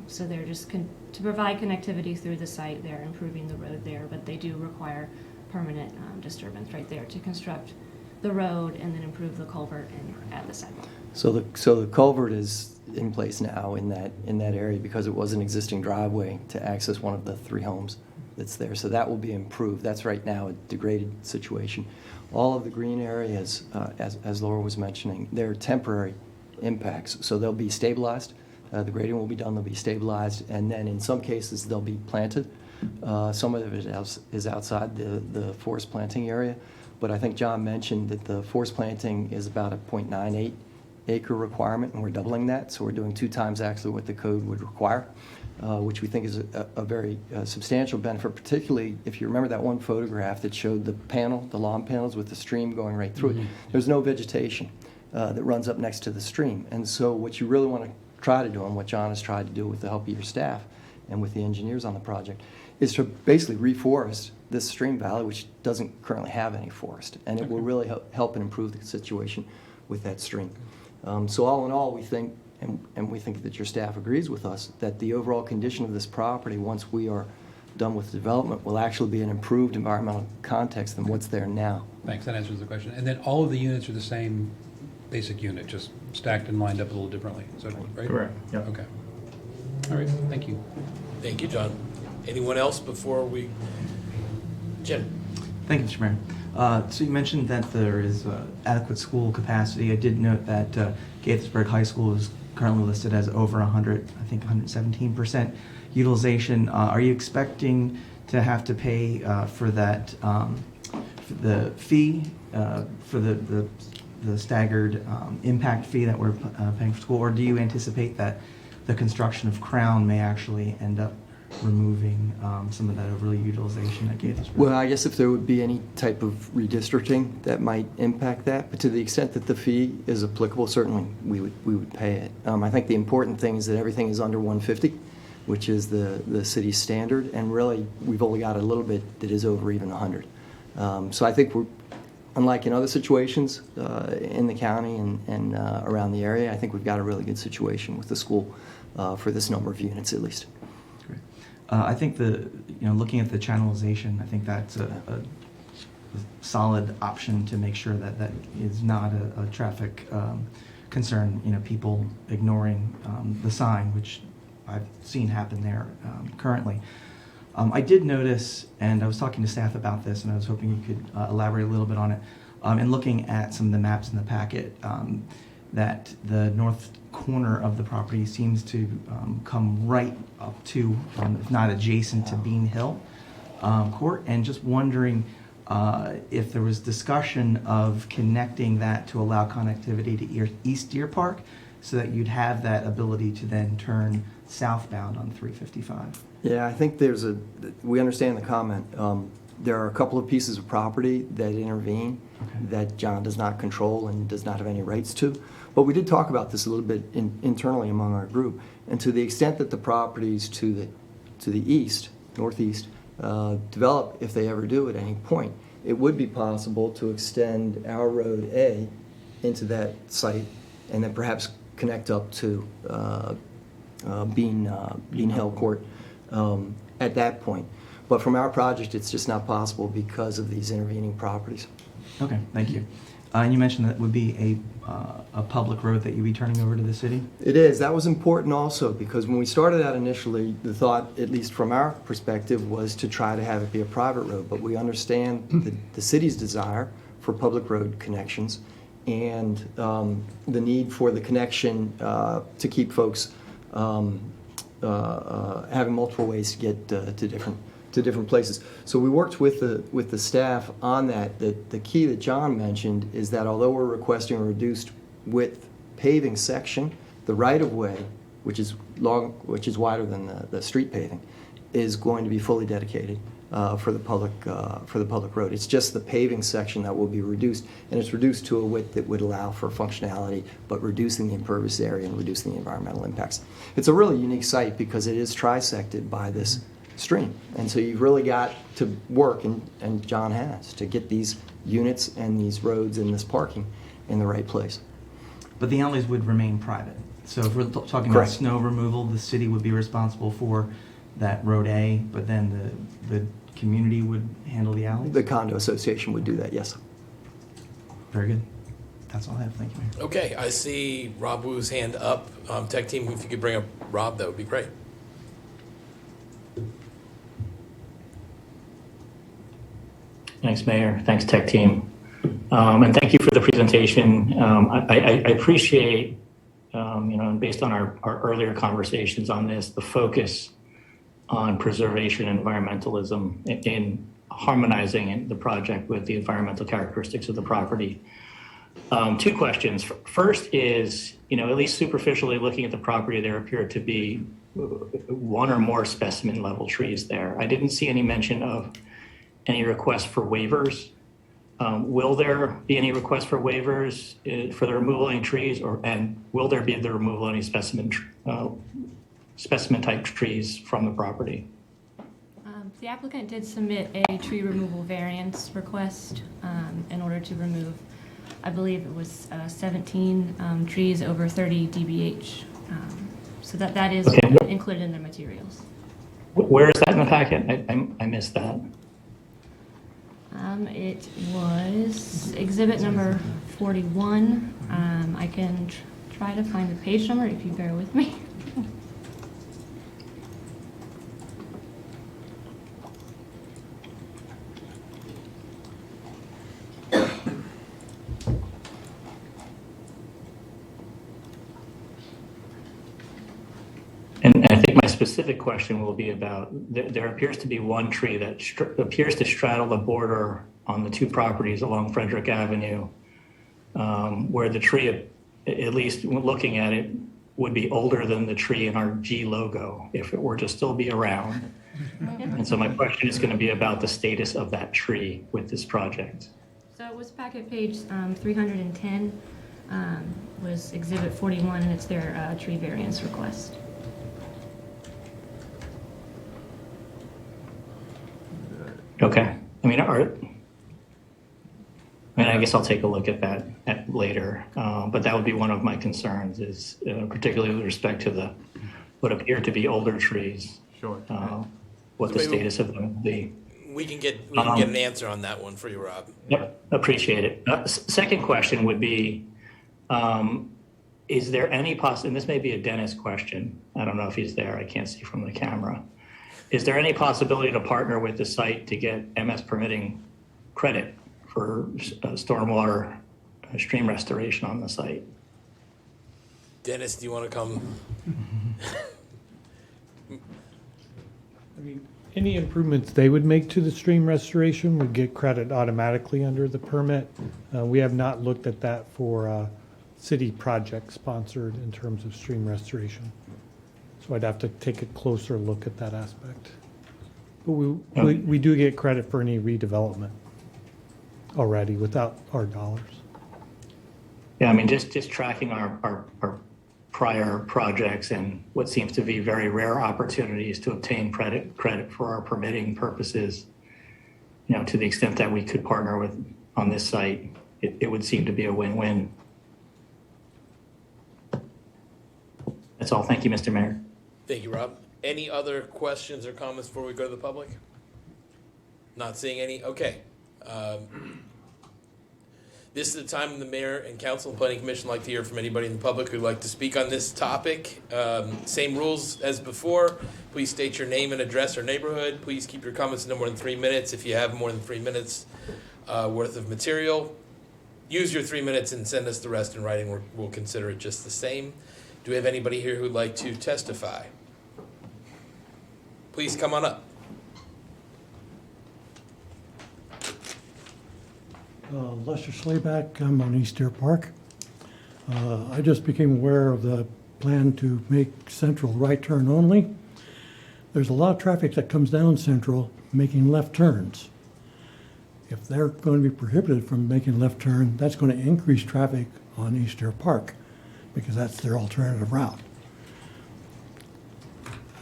So they're just to provide connectivity through the site, they're improving the road there, but they do require permanent disturbance right there to construct the road and then improve the culvert and add the sidewalk. So the culvert is in place now in that area because it was an existing driveway to access one of the 3 homes that's there. So that will be improved. That's right now a degraded situation. All of the green areas, as Laura was mentioning, they're temporary impacts. So they'll be stabilized. The grading will be done. They'll be stabilized, and then in some cases they'll be planted. Some of it is outside the forest planting area, but I think John mentioned that the forest planting is about a 0.98 acre requirement, and we're doubling that, so we're doing 2 times actually what the code would require, which we think is a very substantial benefit, particularly if you remember that one photograph that showed the lawn panels with the stream going right through it. There's no vegetation that runs up next to the stream, and so what you really want to try to do, and what John has tried to do with the help of your staff and with the engineers on the project, is to basically reforest this stream valley, which doesn't currently have any forest, and it will really help and improve the situation with that stream. So all in all, we think, and we think that your staff agrees with us, that the overall condition of this property, once we are done with development will actually be an improved environmental context than what's there now. Thanks, that answers the question. And then all of the units are the same basic unit, just stacked and lined up a little differently, is that right? Correct, yep. Okay. All right, thank you. Thank you, John. Anyone else before we, Jim? Thank you, Mr. Mayor. So you mentioned that there is adequate school capacity. I did note that Gaithersburg High School is currently listed as over 100, I think 117% utilization. Are you expecting to have to pay for that, for the fee, for the staggered impact fee that we're paying for school, or do you anticipate that the construction of Crown may actually end up removing some of that overly utilization at Gaithersburg? Well, I guess if there would be any type of redistricting that might impact that, but to the extent that the fee is applicable, certainly we would pay it. I think the important thing is that everything is under 150, which is the city's standard, and really we've only got a little bit that is over even 100. So I think we're, unlike in other situations in the county and around the area, I think we've got a really good situation with the school for this number of units at least. I think looking at the channelization, I think that's a solid option to make sure that that is not a traffic concern. People ignoring the sign, which I've seen happen there currently. I did notice, and I was talking to staff about this, and I was hoping you could elaborate a little bit on it. And looking at some of the maps in the packet, that the north corner of the property seems to come right up to, if not adjacent to Bean Hill Court, and just wondering if there was discussion of connecting that to allow connectivity to East Deer Park, so that you'd have that ability to then turn southbound on 355. Yeah, I think we understand the comment. There are a couple of pieces of property that intervene that John does not control and does not have any rights to. But we did talk about this a little bit internally among our group. And to the extent that the properties to the east, northeast, develop, if they ever do at any point, it would be possible to extend our Road A into that site and then perhaps connect up to Bean Hill Court at that point. But from our project, it's just not possible because of these intervening properties. Okay, thank you. And you mentioned that would be a public road that you'd be turning over to the city? It is. That was important also because when we started out initially, the thought, at least from our perspective, was to try to have it be a private road. But we understand the city's desire for public road connections and the need for the connection to keep folks having multiple ways to get to different places. So we worked with the staff on that. The key that John mentioned is that although we're requesting a reduced width paving section, the right-of-way, which is wider than the street paving, is going to be fully dedicated for the public road. It's just the paving section that will be reduced, and it's reduced to a width that would allow for functionality, but reducing the impervious area and reducing the environmental impacts. It's a really unique site because it is trisected by this stream, and so you've really got to work, and John has, to get these units and these roads and this parking in the right place. But the alleys would remain private. So if we're talking Correct. about snow removal, the city would be responsible for that Road A, but then the community would handle the alleys? The condo association would do that, yes. Very good. That's all I have. Thank you, Mayor. Okay, I see Rob Wu's hand up. Tech team, if you could bring up Rob, that would be great. Thanks, Mayor. Thanks, Tech Team. And thank you for the presentation. I appreciate, based on our earlier conversations on this, the focus on preservation and environmentalism in harmonizing the project with the environmental characteristics of the property. Two questions. First is, at least superficially looking at the property, there appear to be one or more specimen level trees there. I didn't see any mention of any requests for waivers. Will there be any requests for waivers for the removal of any trees, and will there be the removal of any specimen type trees from the property? The applicant did submit a tree removal variance request in order to remove, I believe it was 17 trees over 30 dBH. So that is included in the materials. Where is that in the packet? I missed that. It was exhibit number 41. I can try to find the page number if you bear with me. And I think my specific question will be about, there appears to be one tree that appears to straddle the border on the two properties along Frederick Avenue, where the tree, at least looking at it, would be older than the tree in our G logo if it were to still be around. And so my question is going to be about the status of that tree with this project. So it was packet page 310, was exhibit 41, and it's their tree variance request. Okay. I guess I'll take a look at that later. But that would be one of my concerns, is particularly with respect to what appear to be older trees. Sure. What the status of them will be. We can get an answer on that one for you, Rob. Yep, appreciate it. Second question would be, is there any and this may be a Dennis question. I don't know if he's there. I can't see from the camera. Is there any possibility to partner with the site to get MS permitting credit for stormwater stream restoration on the site? Dennis, do you want to come? Any improvements they would make to the stream restoration would get credit automatically under the permit. We have not looked at that for city project sponsored in terms of stream restoration. So I'd have to take a closer look at that aspect. But we do get credit for any redevelopment already without our dollars. Yeah, just tracking our prior projects and what seems to be very rare opportunities to obtain credit for our permitting purposes, to the extent that we could partner on this site, it would seem to be a win-win. That's all. Thank you, Mr. Mayor. Thank you, Rob. Any other questions or comments before we go to the public? Not seeing any? Okay. This is the time the mayor and council and planning commission like to hear from anybody in the public who'd like to speak on this topic. Same rules as before. Please state your name and address or neighborhood. Please keep your comments no more than 3 minutes. If you have more than 3 minutes worth of material, use your 3 minutes and send us the rest in writing. We'll consider it just the same. Do we have anybody here who'd like to testify? Please come on up. Lester Slayback, I'm on East Deer Park. I just became aware of the plan to make Central right turn only. There's a lot of traffic that comes down Central making left turns. If they're going to be prohibited from making left turn, that's going to increase traffic on East Deer Park because that's their alternative route.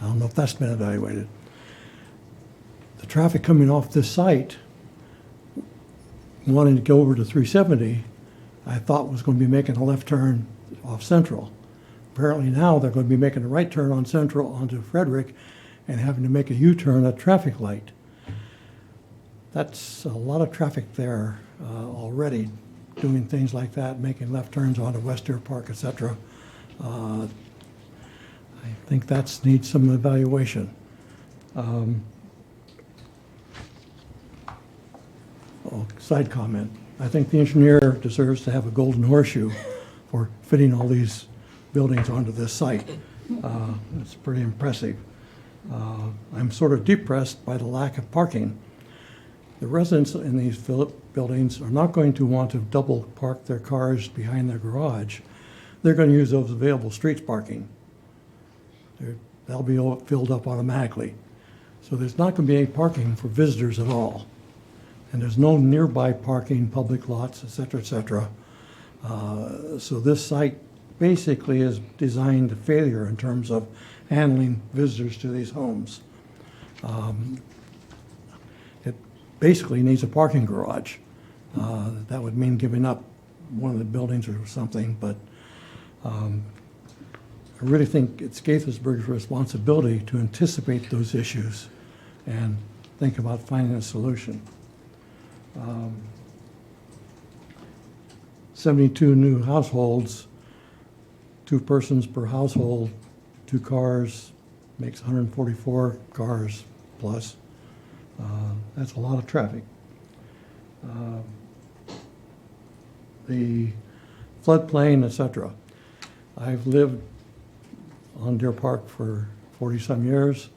I don't know if that's been evaluated. The traffic coming off this site wanting to go over to 370, I thought was going to be making a left turn off Central. Apparently now they're going to be making a right turn on Central onto Frederick and having to make a U-turn at traffic light. That's a lot of traffic there already doing things like that, making left turns onto West Deer Park, etc. I think that needs some evaluation. Side comment. I think the engineer deserves to have a golden horseshoe for fitting all these buildings onto this site. It's pretty impressive. I'm sort of depressed by the lack of parking. The residents in these buildings are not going to want to double park their cars behind their garage. They're going to use those available streets parking. That'll be all filled up automatically. So there's not going to be any parking for visitors at all. And there's no nearby parking, public lots, et cetera, et cetera. So this site basically is designed to failure in terms of handling visitors to these homes. It basically needs a parking garage. That would mean giving up one of the buildings or something, but I really think it's Gaithersburg's responsibility to anticipate those issues and think about finding a solution. 72 new households, 2 persons per household, 2 cars, makes 144 cars plus. That's a lot of traffic. The floodplain, etc. I've lived on Deer Park for 40-some years.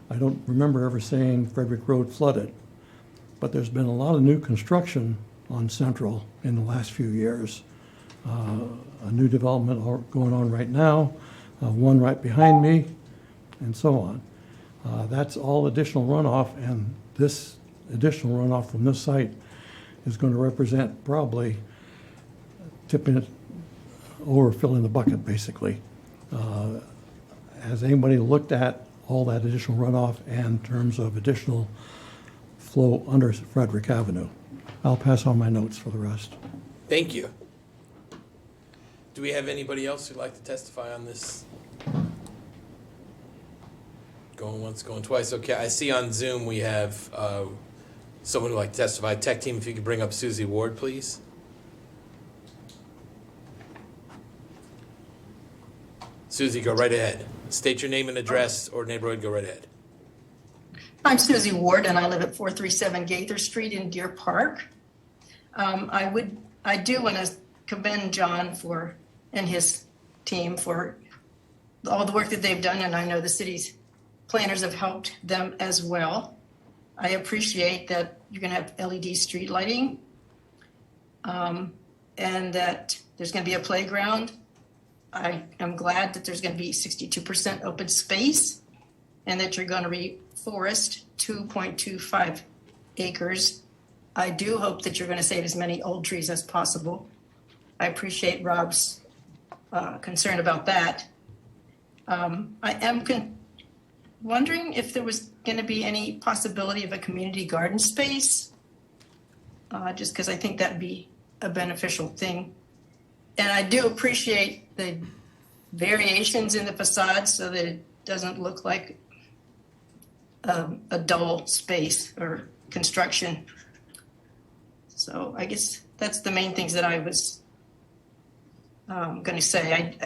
I don't remember ever saying Frederick Road flooded, but there's been a lot of new construction on Central in the last few years. A new development going on right now, one right behind me, and so on. That's all additional runoff, and this additional runoff from this site is going to represent probably tipping it over, filling the bucket, basically. Has anybody looked at all that additional runoff in terms of additional flow under Frederick Avenue? I'll pass on my notes for the rest. Thank you. Do we have anybody else who'd like to testify on this? Going once, going twice. Okay, I see on Zoom we have someone who'd like to testify. Tech team, if you could bring up Susie Ward, please. Susie, go right ahead. State your name and address or neighborhood, go right ahead. I'm Susie Ward, and I live at 437 Gaither Street in Deer Park. I do want to commend John and his team for all the work that they've done, and I know the city's planners have helped them as well. I appreciate that you're going to have LED street lighting, and that there's going to be a playground. I am glad that there's going to be 62% open space, and that you're going to reforest 2.25 acres. I do hope that you're going to save as many old trees as possible. I appreciate Rob's concern about that. I am wondering if there was going to be any possibility of a community garden space, just because I think that'd be a beneficial thing. And I do appreciate the variations in the facade so that it doesn't look like a dull space or construction. So I guess that's the main things that I was going to say.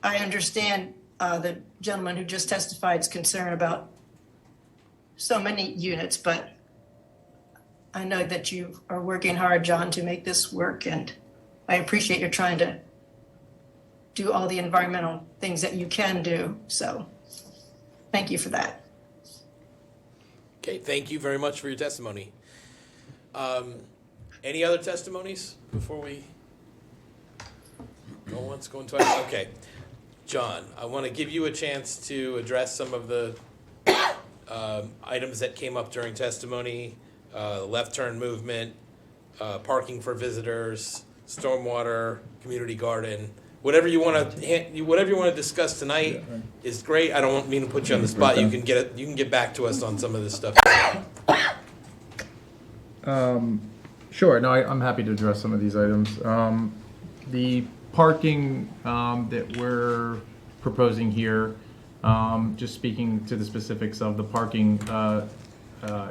I understand the gentleman who just testified's concern about so many units, but I know that you are working hard, John, to make this work, and I appreciate you're trying to do all the environmental things that you can do. So thank you for that. Okay, thank you very much for your testimony. Any other testimonies before we go once, going twice? Okay. John, I want to give you a chance to address some of the items that came up during testimony, left turn movement, parking for visitors, stormwater, community garden. Whatever you want to discuss tonight is great. I don't mean to put you on the spot. You can get back to us on some of this stuff. Sure. No, I'm happy to address some of these items. The parking that we're proposing here, just speaking to the specifics of the parking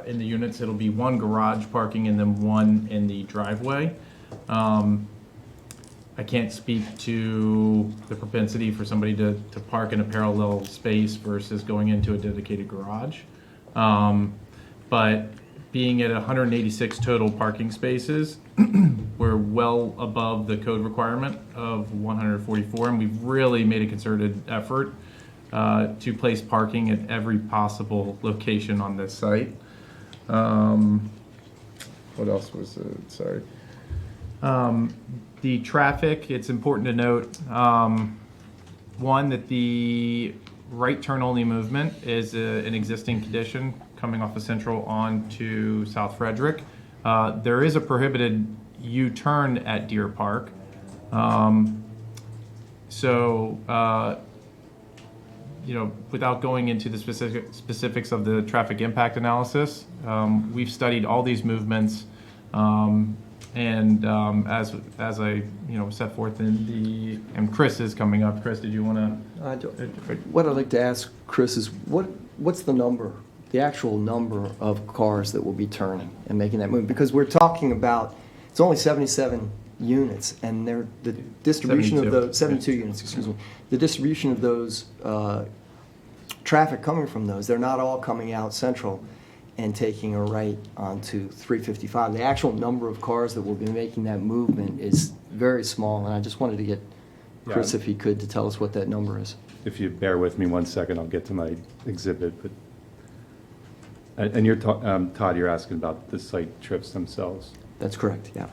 in the units, it'll be 1 garage parking and then 1 in the driveway. I can't speak to the propensity for somebody to park in a parallel space versus going into a dedicated garage. But being at 186 total parking spaces, we're well above the code requirement of 144, and we've really made a concerted effort to place parking at every possible location on this site. What else was it? Sorry. The traffic, it's important to note, one, that the right turn only movement is an existing condition coming off of Central on to South Frederick. There is a prohibited U-turn at Deer Park. Without going into the specifics of the traffic impact analysis, we've studied all these movements And as I set forth in the, and Chris is coming up. Chris, did you want to? What I'd like to ask Chris is what's the number, the actual number of cars that will be turning and making that move? Because we're talking about, it's only 77 units, and the distribution 72. of those, 72 units, excuse me, the distribution of those traffic coming from those, they're not all coming out Central and taking a right onto 355. The actual number of cars that will be making that movement is very small, and I just wanted to get Chris, if he could, to tell us what that number is. If you bear with me 1 second, I'll get to my exhibit. But and you're Todd, you're asking about the site trips themselves. That's correct, yeah.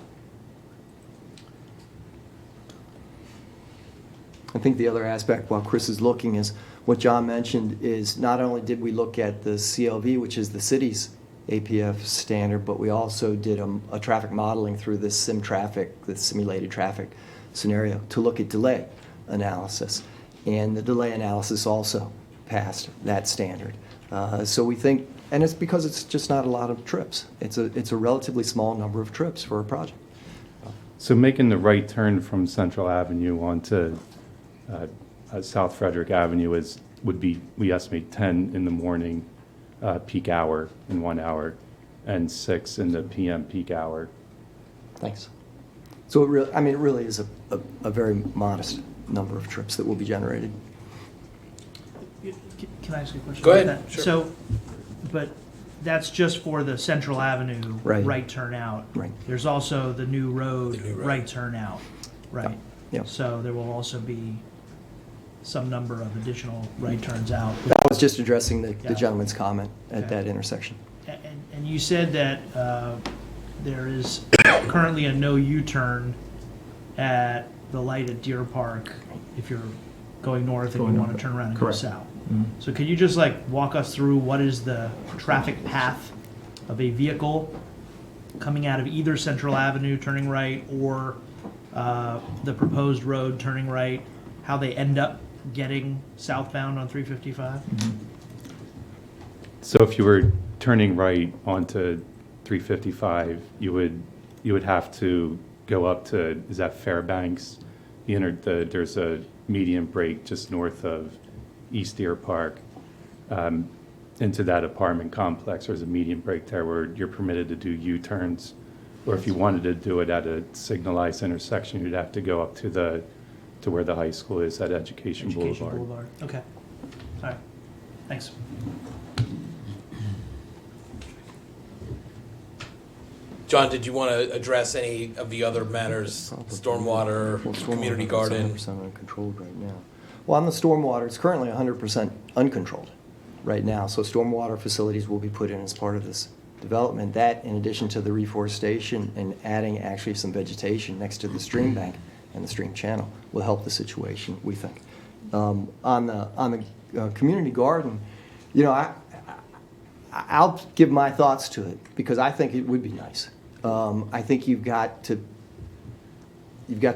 I think the other aspect, while Chris is looking, is what John mentioned is not only did we look at the CLV, which is the city's APF standard, but we also did a traffic modeling through this simulated traffic scenario to look at delay analysis. And the delay analysis also passed that standard. So we think, and it's because it's just not a lot of trips. It's a relatively small number of trips for a project. So making the right turn from Central Avenue onto South Frederick Avenue would be, we estimate, 10 in the morning peak hour in 1 hour, and 6 in the PM peak hour. Thanks. So it really is a very modest number of trips that will be generated. Can I ask you a question? Go about ahead. that? Sure. So, but that's just for the Central Avenue right turnout. Right. There's also the new road right turnout, right? Yeah. So there will also be some number of additional right turns out. That was just addressing the gentleman's comment at that intersection. And you said that there is currently a no U-turn at the light at Deer Park if you're going north and you want to turn around and go south. Mm-hmm. So could you just walk us through what is the traffic path of a vehicle coming out of either Central Avenue turning right or the proposed road turning right, how they end up getting southbound on 355? Mm-hmm. So if you were turning right onto 355, you would have to go up to, is that Fairbanks? There's a median break just north of East Deer Park into that apartment complex. There's a median break there where you're permitted to do U-turns. Or if you wanted to do it at a signalized intersection, you'd have to go up to where the high school is at Education Boulevard. Okay. All right. Thanks. John, did you want to address any of the other matters, stormwater, community garden? 100% uncontrolled right now. Well, on the stormwater, it's currently 100% uncontrolled right now. So stormwater facilities will be put in as part of this development. That, in addition to the reforestation and adding actually some vegetation next to the stream bank and the stream channel, will help the situation, we think. On the community garden, I'll give my thoughts to it because I think it would be nice. I think you've got to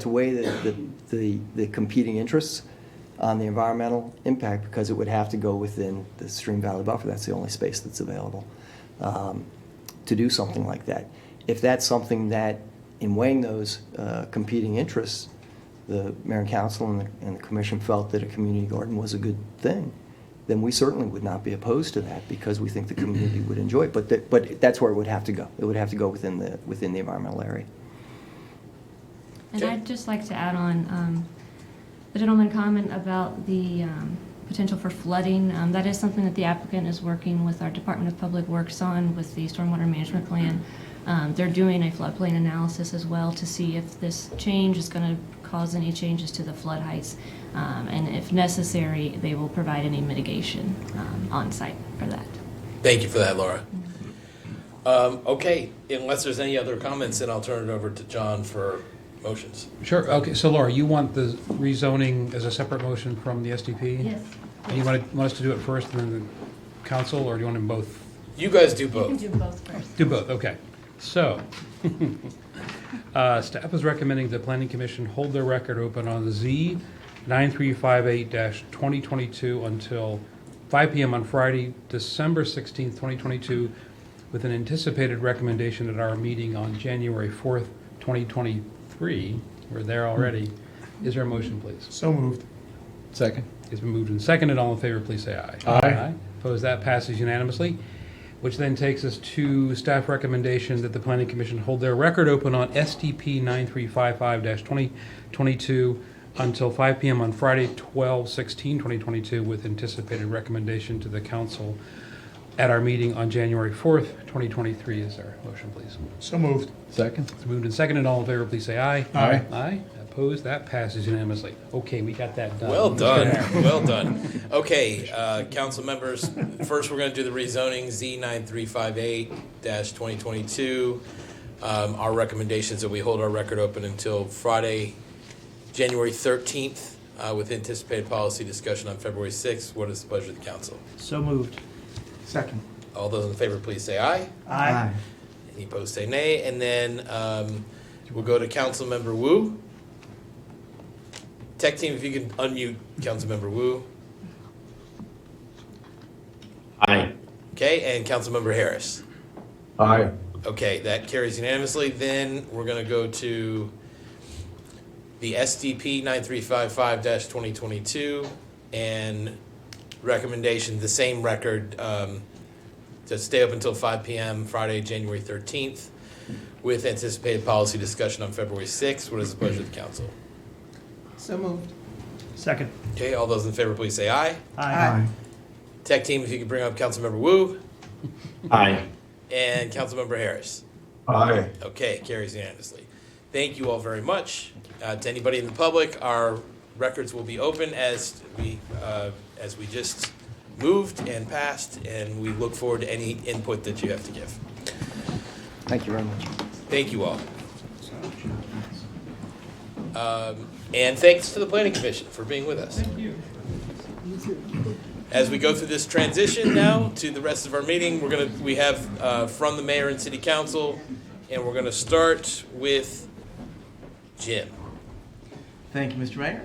weigh the competing interests on the environmental impact because it would have to go within the Stream Valley Buffer. That's the only space that's available to do something like that. If that's something that, in weighing those competing interests, the mayor and council and the commission felt that a community garden was a good thing, then we certainly would not be opposed to that because we think the community would enjoy it. But that's where it would have to go. It would have to go within the environmental area. And I'd just like to add on the gentleman comment about the potential for flooding. That is something that the applicant is working with our Department of Public Works on with the Stormwater Management Plan. They're doing a floodplain analysis as well to see if this change is going to cause any changes to the flood heights. And if necessary, they will provide any mitigation on site for that. Thank you for that, Laura. Okay, unless there's any other comments, then I'll turn it over to John for motions. Sure. Okay. So, Laura, you want the rezoning as a separate motion from the SDP? Yes. And you want us to do it first and then the council, or do you want them both? You guys do both. You can do both first. Do both. Okay. So, staff is recommending the Planning Commission hold their record open on the Z 9358-2022 until 5 p.m. on Friday, December 16th, 2022, with an anticipated recommendation at our meeting on January 4th, 2023. We're there already. Is there a motion, please? So moved. Second. It's been moved and seconded. All in favor, please say aye. Aye. Opposed? That passes unanimously, which then takes us to staff recommendation that the Planning Commission hold their record open on SDP 9355-2022 until 5 p.m. on Friday, 12/16/2022, with anticipated recommendation to the council at our meeting on January 4th, 2023. Is there a motion, please? So moved. Second. It's moved and seconded. All in favor, please say aye. Aye. Aye. Opposed? That passes unanimously. Okay, we got that done. Well done, well done. Okay, council members, first we're going to do the rezoning Z9358-2022. Our recommendations that we hold our record open until Friday, January 13th, with anticipated policy discussion on February 6th. What is the pleasure of the council? So moved. Second. All those in favor, please say aye. Aye. Any opposed, say nay. And then we'll go to Councilmember Wu. Tech team, if you can unmute Councilmember Wu. Aye. Okay, and Councilmember Harris. Aye. Okay, that carries unanimously. Then we're going to go to the SDP 9355-2022 and recommendation, the same record, to stay up until 5 p.m. Friday, January 13th, with anticipated policy discussion on February 6th. What is the pleasure of the council? So moved. Second. Okay, all those in favor, please say aye. Aye. Tech team, if you could bring up Councilmember Wu. Aye. And Councilmember Harris. Aye. Okay, carries unanimously. Thank you all very much. To anybody in the public, our records will be open as we just moved and passed, and we look forward to any input that you have to give. Thank you very much. Thank you all. And thanks to the Planning Commission for being with us. Thank you. As we go through this transition now to the rest of our meeting, we have from the mayor and city council, and we're going to start with Jim. Thank you, Mr. Mayor.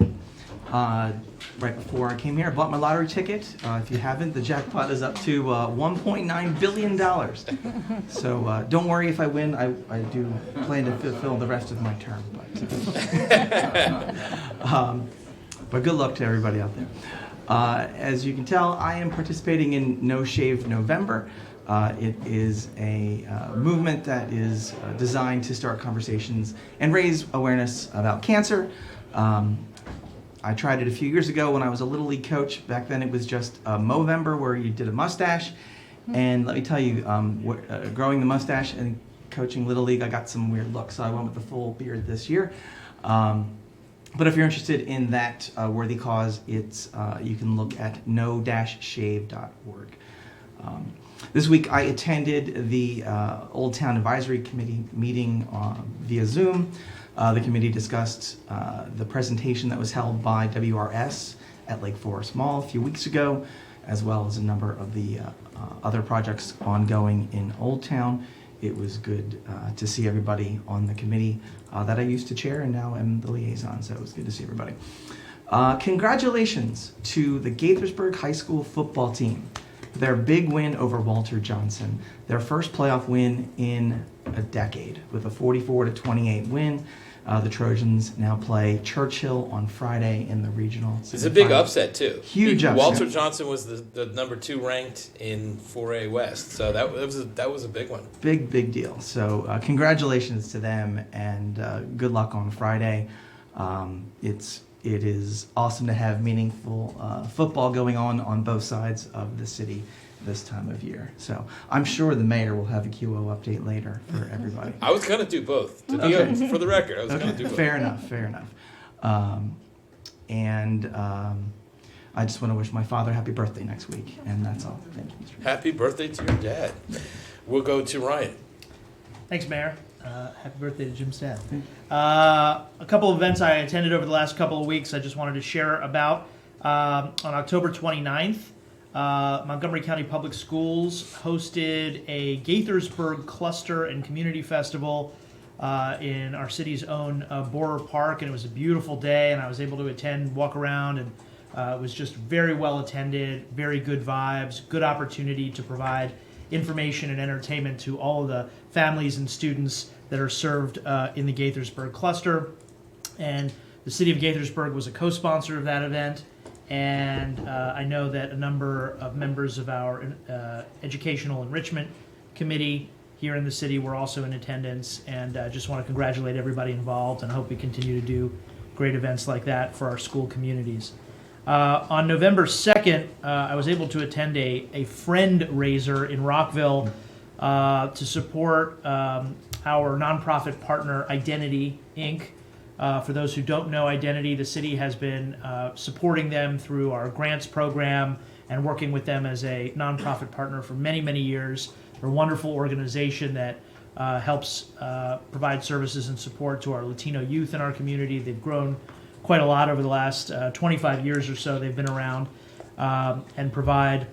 Right before I came here, I bought my lottery ticket. If you haven't, the jackpot is up to $1.9 billion. So don't worry if I win. I do plan to fulfill the rest of my term. But good luck to everybody out there. As you can tell, I am participating in No Shave November. It is a movement that is designed to start conversations and raise awareness about cancer. I tried it a few years ago when I was a Little League coach. Back then it was just Movember, where you did a mustache. And let me tell you, growing the mustache and coaching Little League, I got some weird looks, so I went with the full beard this year. But if you're interested in that worthy cause, it's you can look at no-shave.org. This week I attended the Old Town Advisory Committee meeting via Zoom. The committee discussed the presentation that was held by WRS at Lake Forest Mall a few weeks ago, as well as a number of the other projects ongoing in Old Town. It was good to see everybody on the committee that I used to chair and now am the liaison, so it was good to see everybody. Congratulations to the Gaithersburg High School football team. Their big win over Walter Johnson. Their first playoff win in a decade with a 44-28 win. The Trojans now play Churchill on Friday in the regional. It's a big upset, too. Huge upset. Walter Johnson was the number 2 ranked in 4A West, so that was a big one. Big deal. So congratulations to them, and good luck on Friday. It is awesome to have meaningful football going on both sides of the city this time of year. So I'm sure the mayor will have a QO update later for everybody. I was going to do both. For the record, I was going to do both. Fair enough. I just want to wish my father happy birthday next week, and that's all. Thank you, Mr. Happy birthday to your dad. We'll go to Ryan. Thanks, Mayor. Happy birthday to Jim's dad. A couple of events I attended over the last couple of weeks I just wanted to share about. On October 29th, Montgomery County Public Schools hosted a Gaithersburg Cluster and Community Festival in our city's own Borer Park, and it was a beautiful day, and I was able to attend, walk around, and it was just very well attended, very good vibes, good opportunity to provide information and entertainment to all of the families and students that are served in the Gaithersburg cluster. And the city of Gaithersburg was a co-sponsor of that event. And I know that a number of members of our Educational Enrichment Committee here in the city were also in attendance. And I just want to congratulate everybody involved, and I hope we continue to do great events like that for our school communities. On November 2nd, I was able to attend a friend raiser in Rockville to support our nonprofit partner, Identity, Inc. For those who don't know Identity, the city has been supporting them through our grants program and working with them as a nonprofit partner for many, many years. They're a wonderful organization that helps provide services and support to our Latino youth in our community. They've grown quite a lot over the last 25 years or so. They've been around and provide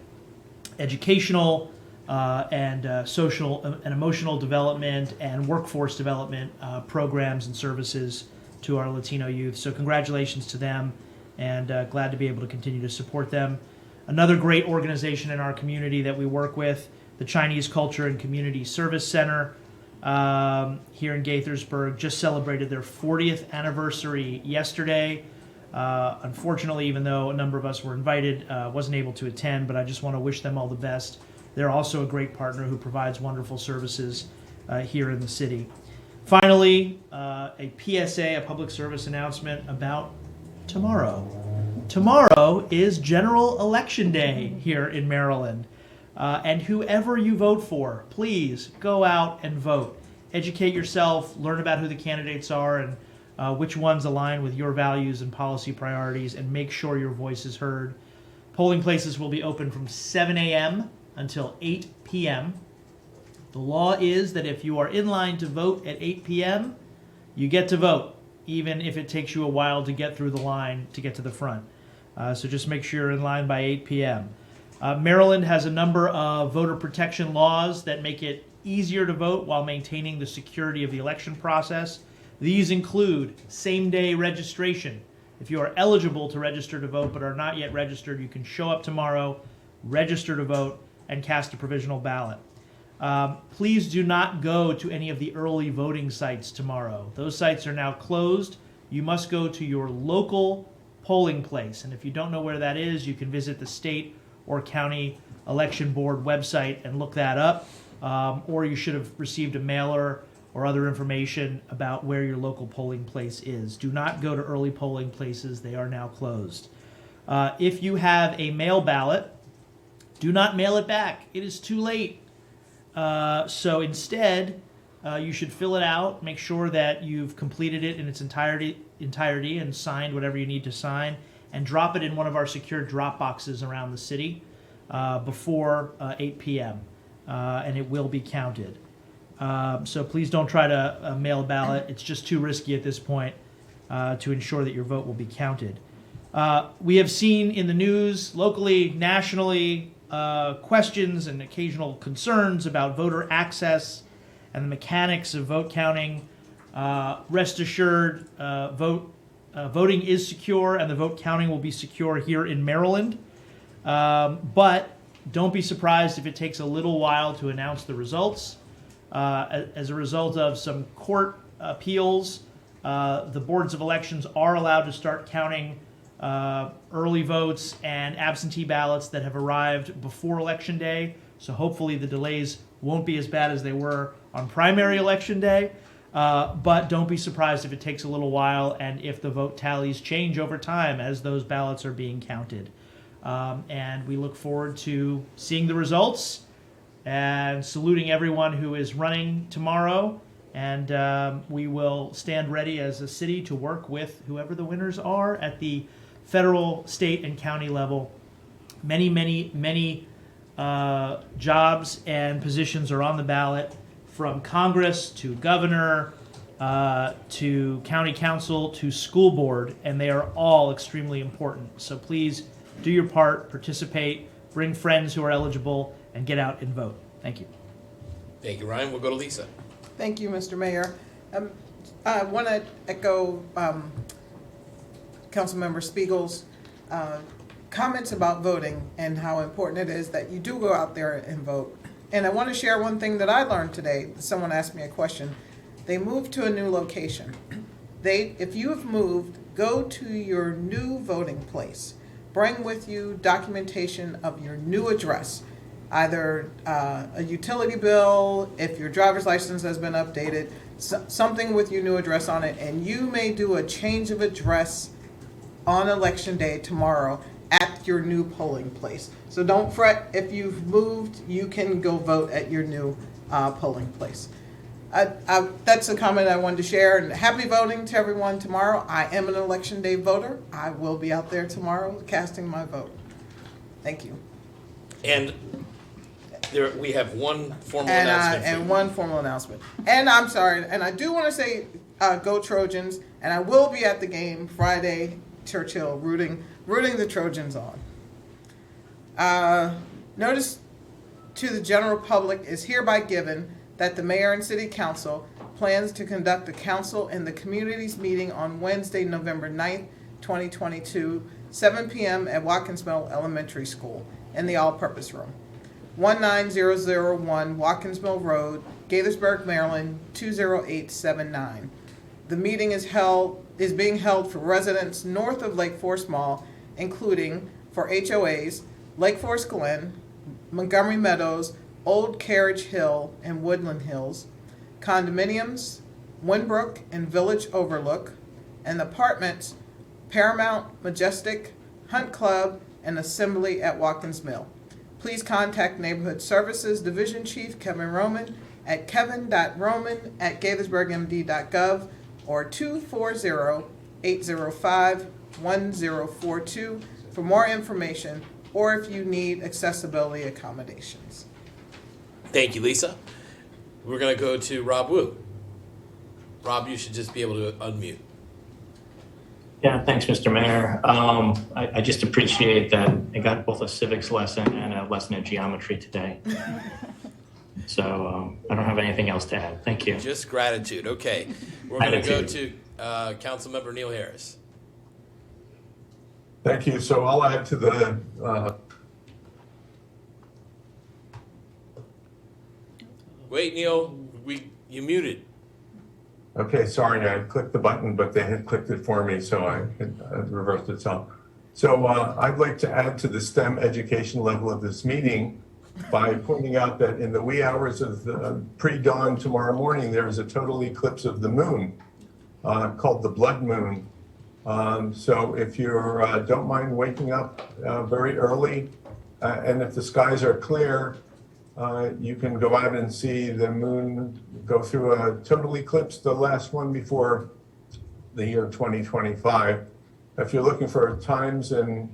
educational and social and emotional development and workforce development programs and services to our Latino youth. So congratulations to them, and glad to be able to continue to support them. Another great organization in our community that we work with, the Chinese Culture and Community Service Center here in Gaithersburg, just celebrated their 40th anniversary yesterday. Unfortunately, even though a number of us were invited, wasn't able to attend, but I just want to wish them all the best. They're also a great partner who provides wonderful services here in the city. Finally, a PSA, a public service announcement about tomorrow. Tomorrow is General Election Day here in Maryland. And whoever you vote for, please go out and vote. Educate yourself, learn about who the candidates are and which ones align with your values and policy priorities, and make sure your voice is heard. Polling places will be open from 7 a.m. until 8 p.m. The law is that if you are in line to vote at 8 p.m., you get to vote, even if it takes you a while to get through the line to get to the front. So just make sure you're in line by 8 p.m. Maryland has a number of voter protection laws that make it easier to vote while maintaining the security of the election process. These include same-day registration. If you are eligible to register to vote but are not yet registered, you can show up tomorrow, register to vote, and cast a provisional ballot. Please do not go to any of the early voting sites tomorrow. Those sites are now closed. You must go to your local polling place. And if you don't know where that is, you can visit the state or county election board website and look that up. Or you should have received a mailer or other information about where your local polling place is. Do not go to early polling places. They are now closed. If you have a mail ballot, do not mail it back. It is too late. So instead, you should fill it out, make sure that you've completed it in its entirety and signed whatever you need to sign, and drop it in one of our secure drop boxes around the city before 8 p.m., and it will be counted. So please don't try to mail a ballot. It's just too risky at this point to ensure that your vote will be counted. We have seen in the news, locally, nationally, questions and occasional concerns about voter access and the mechanics of vote counting. Rest assured, voting is secure and the vote counting will be secure here in Maryland. But don't be surprised if it takes a little while to announce the results. As a result of some court appeals, the boards of elections are allowed to start counting early votes and absentee ballots that have arrived before Election Day. So hopefully the delays won't be as bad as they were on primary Election Day. But don't be surprised if it takes a little while and if the vote tallies change over time as those ballots are being counted. And we look forward to seeing the results and saluting everyone who is running tomorrow. And we will stand ready as a city to work with whoever the winners are at the federal, state, and county level. Many jobs and positions are on the ballot, from Congress to governor to county council to school board, and they are all extremely important. So please do your part, participate, bring friends who are eligible, and get out and vote. Thank you. Thank you, Ryan. We'll go to Lisa. Thank you, Mr. Mayor. I want to echo Councilmember Spiegel's comments about voting and how important it is that you do go out there and vote. And I want to share one thing that I learned today. Someone asked me a question. They moved to a new location. If you have moved, go to your new voting place. Bring with you documentation of your new address, either a utility bill, if your driver's license has been updated, something with your new address on it, and you may do a change of address on election day tomorrow at your new polling place. So don't fret if you've moved, you can go vote at your new polling place. That's a comment I wanted to share, and happy voting to everyone tomorrow. I am an election day voter. I will be out there tomorrow casting my vote. Thank you. And we have one formal announcement. And one formal announcement. And I'm sorry, and I do want to say go Trojans, and I will be at the game Friday, Churchill, rooting the Trojans on. Notice to the general public is hereby given that the mayor and city council plans to conduct the council and the community's meeting on Wednesday, November 9th, 2022, 7 p.m. at Watkins Mill Elementary School in the all-purpose room. 19001 Watkins Mill Road, Gaithersburg, Maryland, 20879. The meeting is being held for residents north of Lake Forest Mall, including for HOAs, Lake Forest Glen, Montgomery Meadows, Old Carriage Hill and Woodland Hills, condominiums, Winbrook and Village Overlook, and apartments, Paramount, Majestic, Hunt Club, and Assembly at Watkins Mill. Please contact Neighborhood Services Division Chief Kevin Roman at kevin.roman@gaithersburgmd.gov or 240-805-1042 for more information, or if you need accessibility accommodations. Thank you, Lisa. We're going to go to Rob Wu. Rob, you should just be able to unmute. Yeah, thanks, Mr. Mayor. I just appreciate that I got both a civics lesson and a lesson in geometry today. So I don't have anything else to add. Thank you. Just gratitude. Okay. We're going to go to Councilmember Neil Harris. Thank you. So I'll add to the Wait, Neil, you muted. Okay, sorry, I clicked the button, but they had clicked it for me, so it reversed itself. So I'd like to add to the STEM education level of this meeting by pointing out that in the wee hours of the pre-dawn tomorrow morning, there is a total eclipse of the moon called the blood moon. So if you don't mind waking up very early, and if the skies are clear, you can go out and see the moon go through a total eclipse, the last one before the year 2025. If you're looking for times and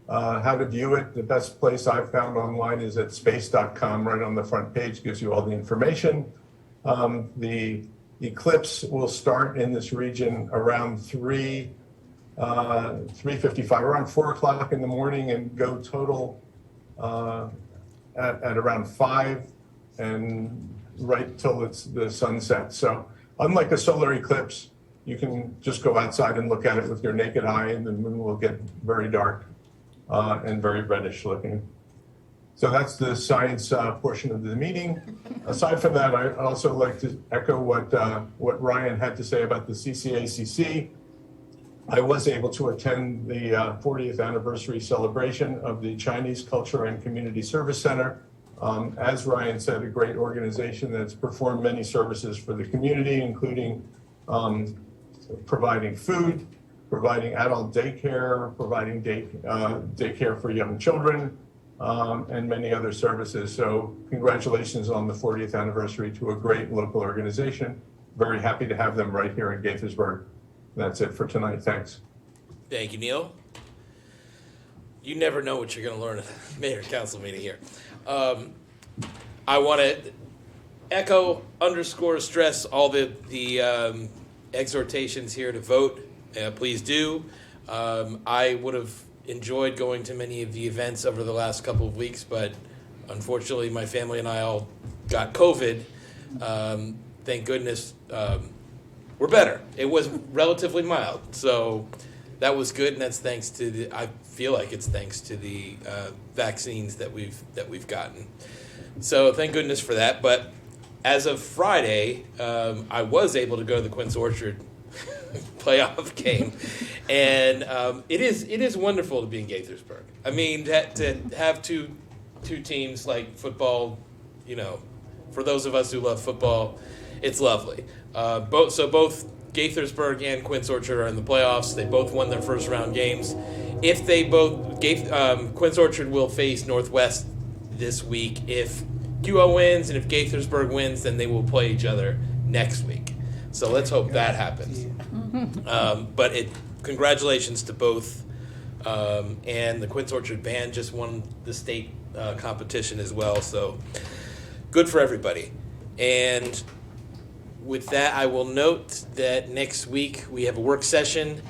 how to view it, the best place I've found online is at space.com. Right on the front page gives you all the information. The eclipse will start in this region around 3:55, around 4 o'clock in the morning, and go total at around 5 and right till the sun sets. So unlike a solar eclipse, you can just go outside and look at it with your naked eye, and the moon will get very dark and very reddish looking. So that's the science portion of the meeting. Aside from that, I'd also like to echo what Ryan had to say about the CCACC. I was able to attend the 40th anniversary celebration of the Chinese Culture and Community Service Center. As Ryan said, a great organization that's performed many services for the community, including providing food, providing adult daycare, providing daycare for young children, and many other services. So congratulations on the 40th anniversary to a great local organization. Very happy to have them right here in Gaithersburg. That's it for tonight. Thanks. Thank you, Neil. You never know what you're going to learn at the mayor council meeting here. I want to echo, stress all the exhortations here to vote. Please do. I would have enjoyed going to many of the events over the last couple of weeks, but unfortunately my family and I all got COVID. Thank goodness we're better. It was relatively mild, so that was good, and that's thanks to I feel like it's thanks to the vaccines that we've gotten. So thank goodness for that. But as of Friday, I was able to go to the Quince Orchard playoff game, and it is wonderful to be in Gaithersburg. I mean, to have two teams like football, for those of us who love football, it's lovely. Both Gaithersburg and Quince Orchard are in the playoffs. They both won their first round games. If they Quince Orchard will face Northwest this week. If QO wins and if Gaithersburg wins, then they will play each other next week. So let's hope that happens. But congratulations to both. And the Quince Orchard band just won the state competition as well. So good for everybody. And with that, I will note that next week we have a work session,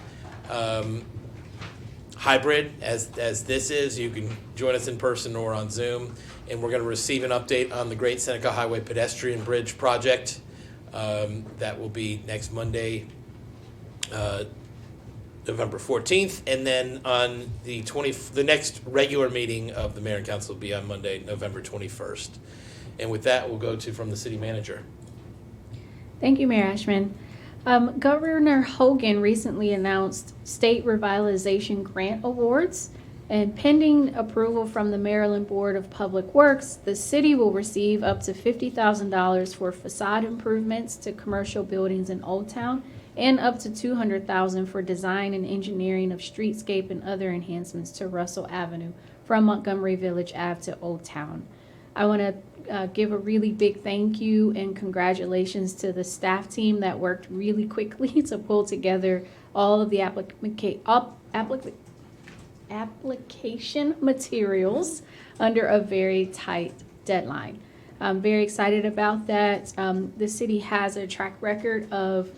hybrid as this is. You can join us in person or on Zoom. And we're going to receive an update on the Great Seneca Highway Pedestrian Bridge project. That will be next Monday, November 14th. And then on the next regular meeting of the Mayor and Council will be on Monday, November 21st. And with that, we'll go to from the City Manager. Thank you, Mayor Ashman. Governor Hogan recently announced state revitalization grant awards, and pending approval from the Maryland Board of Public Works, the city will receive up to $50,000 for facade improvements to commercial buildings in Old Town and up to $200,000 for design and engineering of streetscape and other enhancements to Russell Avenue from Montgomery Village Ave to Old Town. I want to give a really big thank you and congratulations to the staff team that worked really quickly to pull together all of the application materials under a very tight deadline. I'm very excited about that. The city has a track record of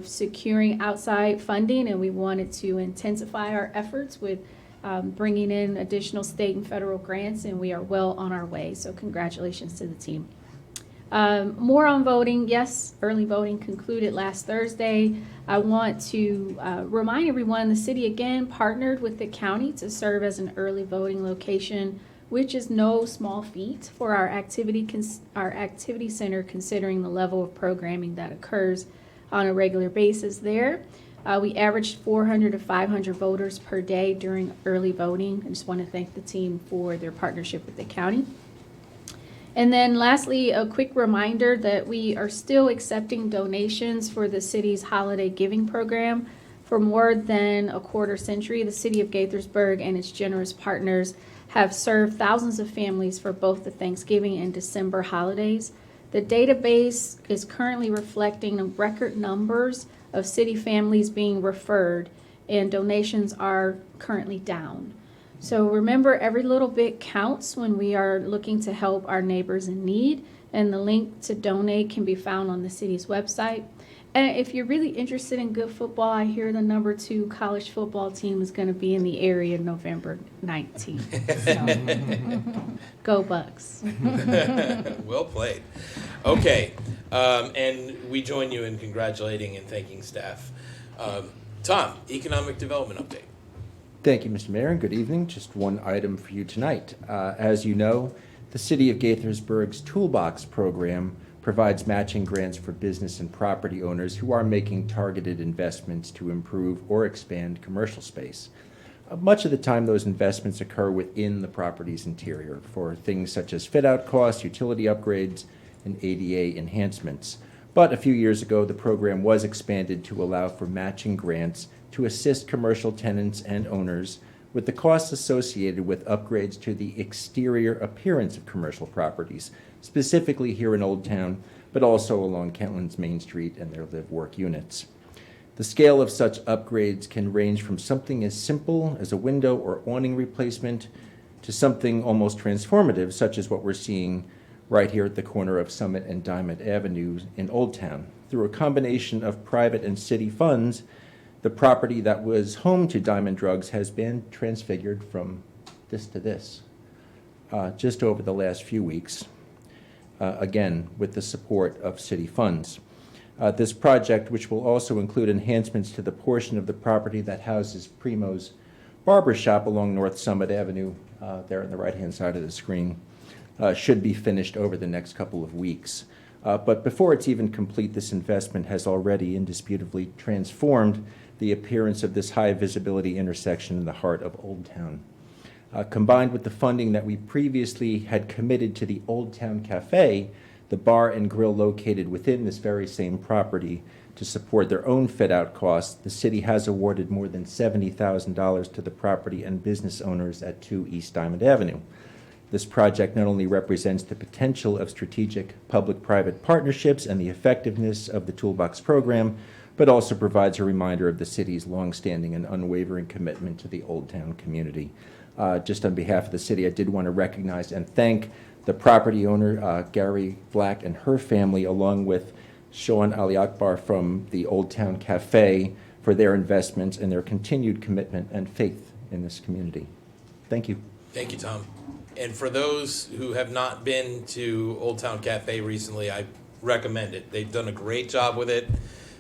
securing outside funding, and we wanted to intensify our efforts with bringing in additional state and federal grants, and we are well on our way. So congratulations to the team. More on voting. Yes, early voting concluded last Thursday. I want to remind everyone the city again partnered with the county to serve as an early voting location, which is no small feat for our activity center, considering the level of programming that occurs on a regular basis there. We averaged 400 to 500 voters per day during early voting. I just want to thank the team for their partnership with the county. And then lastly, a quick reminder that we are still accepting donations for the city's holiday giving program. For more than a quarter century, the city of Gaithersburg and its generous partners have served thousands of families for both the Thanksgiving and December holidays. The database is currently reflecting record numbers of city families being referred, and donations are currently down. So remember, every little bit counts when we are looking to help our neighbors in need, and the link to donate can be found on the city's website. And if you're really interested in good football, I hear the number 2 college football team is going to be in the area November 19th. So, go Bucks. Well played. Okay, and we join you in congratulating and thanking staff. Tom, Economic Development Update. Thank you, Mr. Mayor, and good evening. Just one item for you tonight. As you know, the City of Gaithersburg's Toolbox program provides matching grants for business and property owners who are making targeted investments to improve or expand commercial space. Much of the time, those investments occur within the property's interior for things such as fit-out costs, utility upgrades, and ADA enhancements. But a few years ago, the program was expanded to allow for matching grants to assist commercial tenants and owners with the costs associated with upgrades to the exterior appearance of commercial properties, specifically here in Old Town, but also along Kentland's Main Street and their live-work units. The scale of such upgrades can range from something as simple as a window or awning replacement to something almost transformative, such as what we're seeing right here at the corner of Summit and Diamond Avenues in Old Town. Through a combination of private and city funds, the property that was home to Diamond Drugs has been transfigured from this to this just over the last few weeks, again, with the support of city funds. This project, which will also include enhancements to the portion of the property that houses Primo's Barbershop along North Summit Avenue, there on the right-hand side of the screen, should be finished over the next couple of weeks. But before it's even complete, this investment has already indisputably transformed the appearance of this high visibility intersection in the heart of Old Town. Combined with the funding that we previously had committed to the Old Town Cafe, the bar and grill located within this very same property, to support their own fit-out costs, the city has awarded more than $70,000 to the property and business owners at 2 East Diamond Avenue. This project not only represents the potential of strategic public-private partnerships and the effectiveness of the Toolbox program, but also provides a reminder of the city's longstanding and unwavering commitment to the Old Town community. Just on behalf of the city, I did want to recognize and thank the property owner, Gary Black, and her family, along with Sean Ali Akbar from the Old Town Cafe, for their investments and their continued commitment and faith in this community. Thank you. Thank you, Tom. And for those who have not been to Old Town Cafe recently, I recommend it. They've done a great job with it.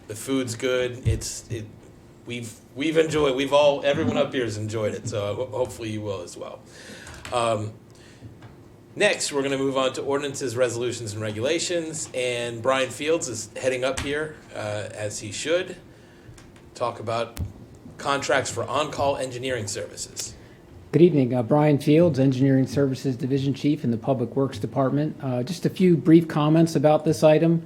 The food's good. We've enjoyed. Everyone up here has enjoyed it. So hopefully you will as well. Next, we're going to move on to ordinances, resolutions, and regulations. And Brian Fields is heading up here, as he should, talk about contracts for on-call engineering services. Good evening. Brian Fields, Engineering Services Division Chief in the Public Works Department. Just a few brief comments about this item.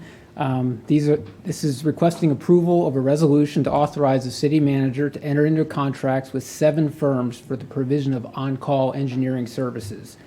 This is requesting approval of a resolution to authorize the city manager to enter into contracts with 7 firms for the provision of on-call engineering services.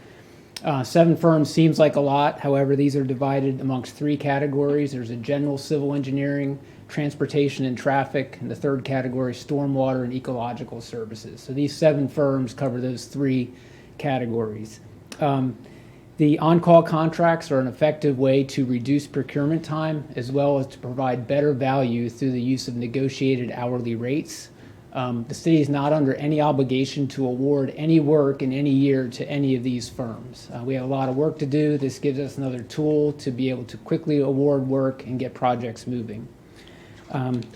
7 firms seems like a lot. However, these are divided amongst 3 categories. There's a general civil engineering, transportation and traffic, and the third category, stormwater and ecological services. So these 7 firms cover those 3 categories. The on-call contracts are an effective way to reduce procurement time, as well as to provide better value through the use of negotiated hourly rates. The city is not under any obligation to award any work in any year to any of these firms. We have a lot of work to do. This gives us another tool to be able to quickly award work and get projects moving.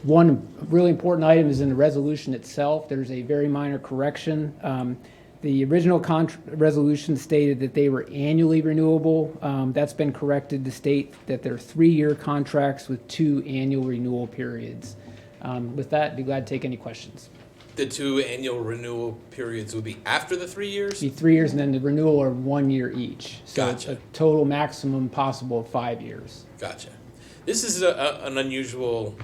One really important item is in the resolution itself. There's a very minor correction. The original resolution stated that they were annually renewable. That's been corrected to state that they're 3-year contracts with 2 annual renewal periods. With that, I'd be glad to take any questions. The 2 annual renewal periods would be after the 3 years? Be 3 years, and then the renewal are 1 year each. So Gotcha. it's a total maximum possible of 5 years. Gotcha. This is an unusual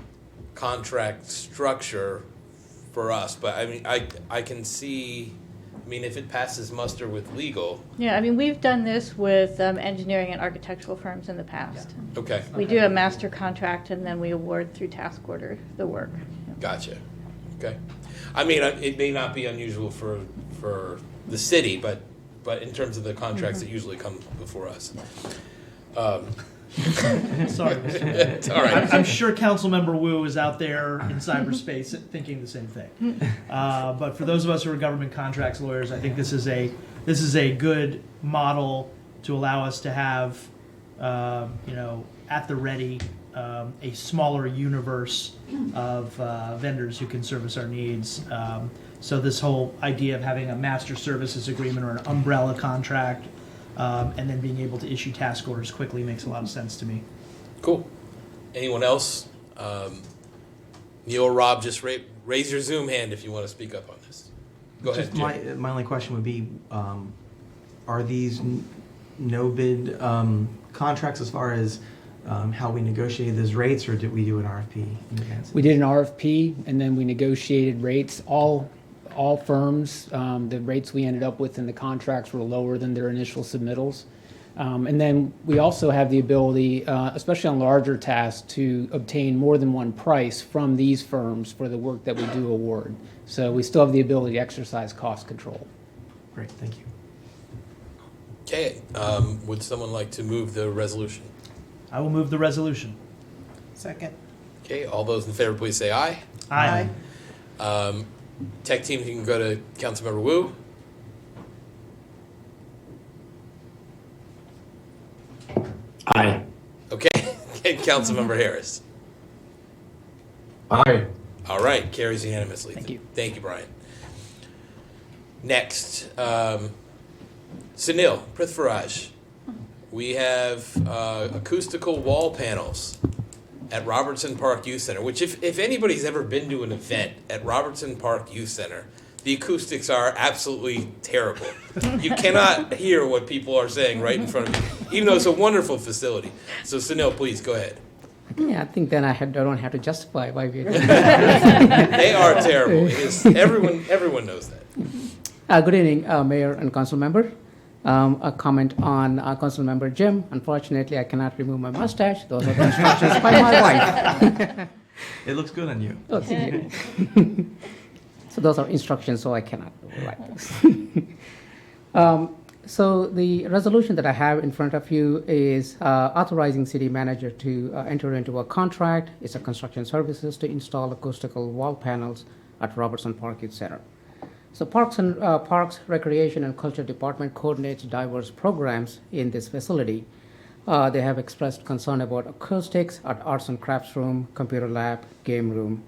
contract structure for us, but I mean, I can see, I mean, if it passes muster with legal. Yeah, I mean, we've done this with engineering and architectural firms in the past. Okay. We do a master contract and then we award through task order the work. Gotcha. Okay. I mean, it may not be unusual for the city, but in terms of the contracts that usually come before us. Sorry, Mr. Mayor. It's all right. I'm sure Councilmember Wu is out there in cyberspace thinking the same thing. But for those of us who are government contracts lawyers, I think this is a good model to allow us to have, at the ready, a smaller universe of vendors who can service our needs. So this whole idea of having a master services agreement or an umbrella contract, and then being able to issue task orders quickly makes a lot of sense to me. Cool. Anyone else? Neil or Rob, just raise your Zoom hand if you want to speak up on this. Go ahead, Jim. My only question would be, are these no bid contracts as far as how we negotiated those rates, or did we do an RFP in advance? We did an RFP, and then we negotiated rates. All firms, the rates we ended up with in the contracts were lower than their initial submittals. And then we also have the ability, especially on larger tasks, to obtain more than one price from these firms for the work that we do award. So we still have the ability to exercise cost control. Great, thank you. Okay. Would someone like to move the resolution? I will move the resolution. Second. Okay. All those in favor, please say aye. Aye. Tech team, you can go to Councilmember Wu. Aye. Okay. Councilmember Harris. Aye. All right. Carries unanimously. Thank you. Thank you, Brian. Next, Sunil Prithviraj we have acoustical wall panels at Robertson Park Youth Center, which if anybody's ever been to an event at Robertson Park Youth Center, the acoustics are absolutely terrible. You cannot hear what people are saying right in front of you, even though it's a wonderful facility. So Sunil, please go ahead. Yeah, I think then I don't have to justify why we're doing They are terrible. Everyone knows that. Good evening, Mayor and Council Member. A comment on Council Member Jim. Unfortunately, I cannot remove my mustache. Those are the instructions by my wife. It looks good on you. Oh, thank you. So those are instructions, so I cannot write those. So the resolution that I have in front of you is authorizing city manager to enter into a contract. It's a construction services to install acoustical wall panels at Robertson Park Youth Center. So Parks, Recreation and Culture Department coordinates diverse programs in this facility. They have expressed concern about acoustics at Arts and Crafts Room, Computer Lab, Game Room.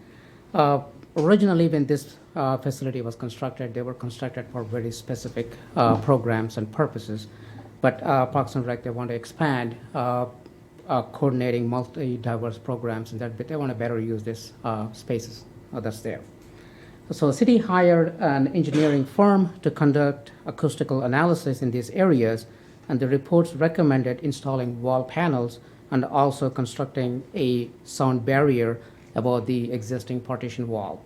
Originally, when this facility was constructed, they were constructed for very specific programs and purposes. But Parks and Rec, they want to expand coordinating multi-diverse programs, and that they want to better use this spaces that's there. So city hired an engineering firm to conduct acoustical analysis in these areas, and the reports recommended installing wall panels and also constructing a sound barrier above the existing partition wall.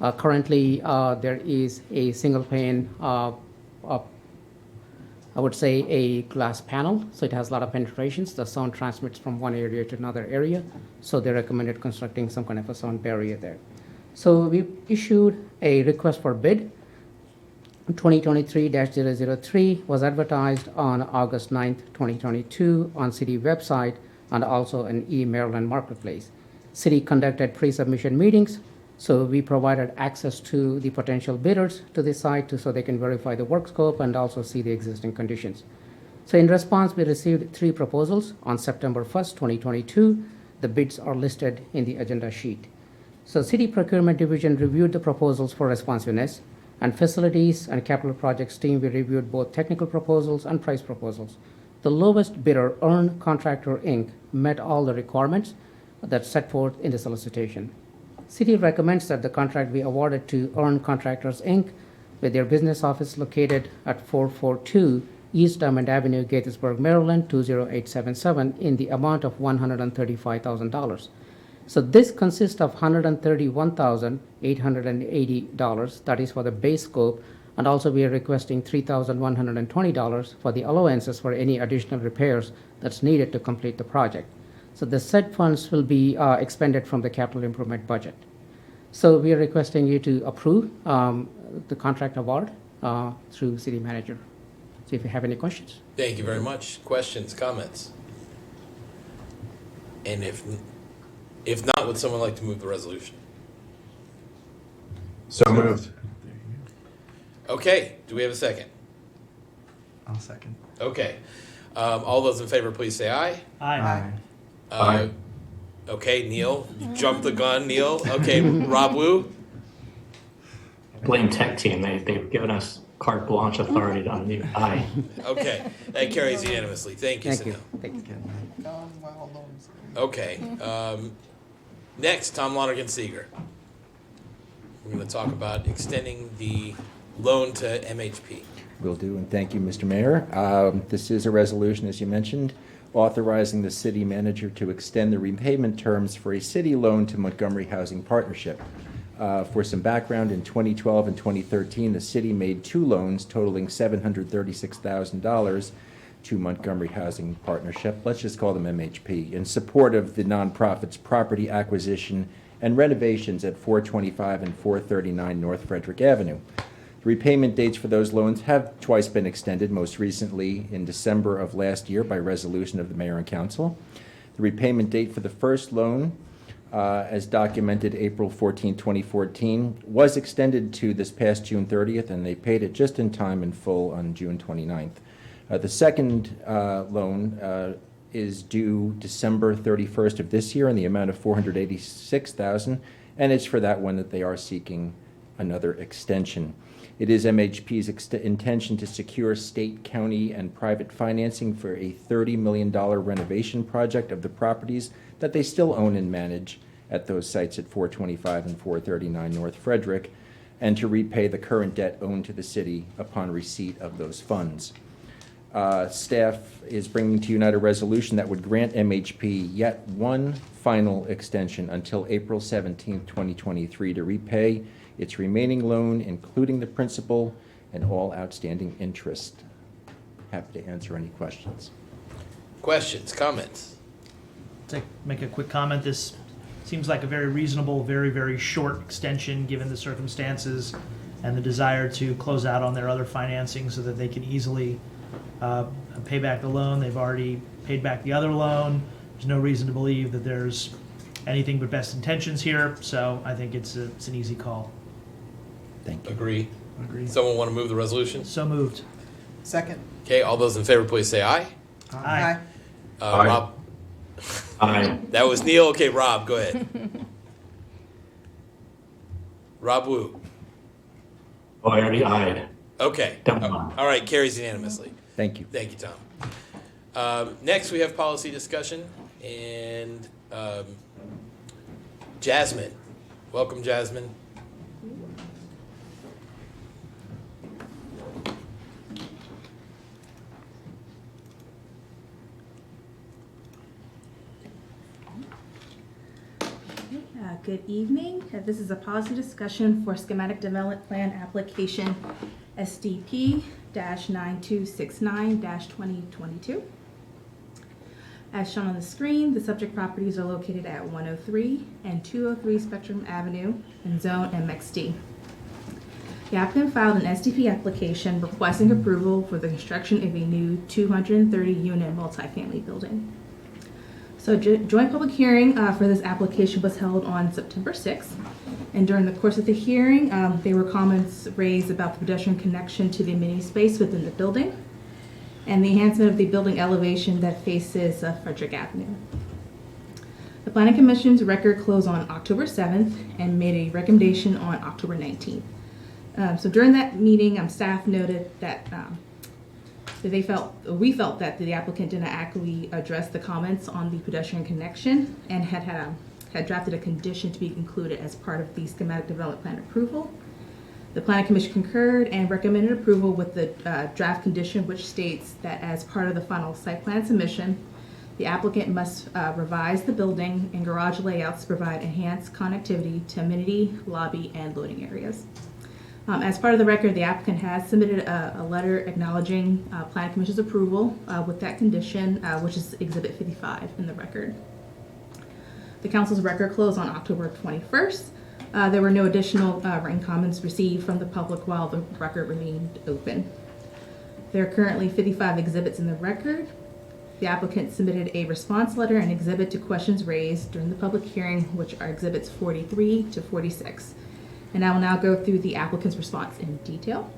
Currently, there is a single pane, I would say a glass panel, so it has a lot of penetrations. The sound transmits from one area to another area, so they recommended constructing some kind of a sound barrier there. So we issued a request for bid. 2023-003 was advertised on August 9th, 2022 on city website and also an e-Maryland marketplace. City conducted pre-submission meetings, so we provided access to the potential bidders to the site so they can verify the work scope and also see the existing conditions. So in response, we received 3 proposals on September 1st, 2022. The bids are listed in the agenda sheet. So City Procurement Division reviewed the proposals for responsiveness, and Facilities and Capital Projects team, we reviewed both technical proposals and price proposals. The lowest bidder, Earn Contractor Inc., met all the requirements that's set forth in the solicitation. City recommends that the contract be awarded to Earn Contractors Inc., with their business office located at 442 East Diamond Avenue, Gaithersburg, Maryland, 20877, in the amount of $135,000. So this consists of $131,880, that is for the base scope, and also we are requesting $3,120 for the allowances for any additional repairs that's needed to complete the project. So the said funds will be expended from the capital improvement budget. So we are requesting you to approve the contract award through city manager. So if you have any questions. Thank you very much. Questions, comments? And if not, would someone like to move the resolution? So moved. Okay, do we have a second? I'll second. Okay. All those in favor, please say aye. Aye. Aye. Okay, Neil. You jumped the gun, Neil. Okay, Rob Wu? Blame tech team. They've given us carte blanche authority to unmute. Aye. Okay, that carries unanimously. Thank you, Thank you. Sunil. Thank you. Okay. Next, Tom Lonergan-Seeger. We're going to talk about extending the loan to MHP. Will do, and thank you, Mr. Mayor. This is a resolution, as you mentioned, authorizing the city manager to extend the repayment terms for a city loan to Montgomery Housing Partnership. For some background, in 2012 and 2013, the city made 2 loans totaling $736,000 to Montgomery Housing Partnership, let's just call them MHP, in support of the nonprofit's property acquisition and renovations at 425 and 439 North Frederick Avenue. The repayment dates for those loans have twice been extended, most recently in December of last year by resolution of the Mayor and Council. The repayment date for the first loan, as documented April 14, 2014, was extended to this past June 30th, and they paid it just in time in full on June 29th. The second loan is due December 31st of this year in the amount of $486,000, and it's for that one that they are seeking another extension. It is MHP's intention to secure state, county, and private financing for a $30 million renovation project of the properties that they still own and manage at those sites at 425 and 439 North Frederick, and to repay the current debt owed to the city upon receipt of those funds. Staff is bringing to you tonight a resolution that would grant MHP yet one final extension until April 17, 2023, to repay its remaining loan, including the principal and all outstanding interest. Happy to answer any questions. Questions, comments? Make a quick comment. This seems like a very reasonable, very, very short extension given the circumstances and the desire to close out on their other financing so that they can easily pay back the loan. They've already paid back the other loan. There's no reason to believe that there's anything but best intentions here, so I think it's an easy call. Thank you. Agree. Agreed. Someone want to move the resolution? So moved. Second. Okay, all those in favor, please say aye. Aye. Aye. Rob? Aye. That was Neil. Okay, Rob, go ahead. Rob Wu. Oh, I already ayed. Okay. All right, carries unanimously. Thank you. Thank you, Tom. Next, we have policy discussion, and Jasmine. Welcome, Jasmine. Good evening. This is a policy discussion for schematic development plan application SDP-9269-2022. As shown on the screen, the subject properties are located at 103 and 203 Spectrum Avenue in Zone MXD. The applicant filed an SDP application requesting approval for the construction of a new 230-unit multifamily building. So joint public hearing for this application was held on September 6th. And during the course of the hearing, there were comments raised about the pedestrian connection to the amenity space within the building and the enhancement of the building elevation that faces Frederick Avenue. The Planning Commission's record closed on October 7th and made a recommendation on October 19th. So during that meeting, staff noted that we felt that the applicant did not accurately address the comments on the pedestrian connection and had drafted a condition to be included as part of the schematic development plan approval. The Planning Commission concurred and recommended approval with the draft condition, which states that as part of the final site plan submission, the applicant must revise the building and garage layouts to provide enhanced connectivity to amenity, lobby, and loading areas. As part of the record, the applicant has submitted a letter acknowledging Planning Commission's approval with that condition, which is Exhibit 55 in the record. The Council's record closed on October 21st. There were no additional written comments received from the public while the record remained open. There are currently 55 exhibits in the record. The applicant submitted a response letter and exhibit to questions raised during the public hearing, which are Exhibits 43 to 46. And I will now go through the applicant's response in detail.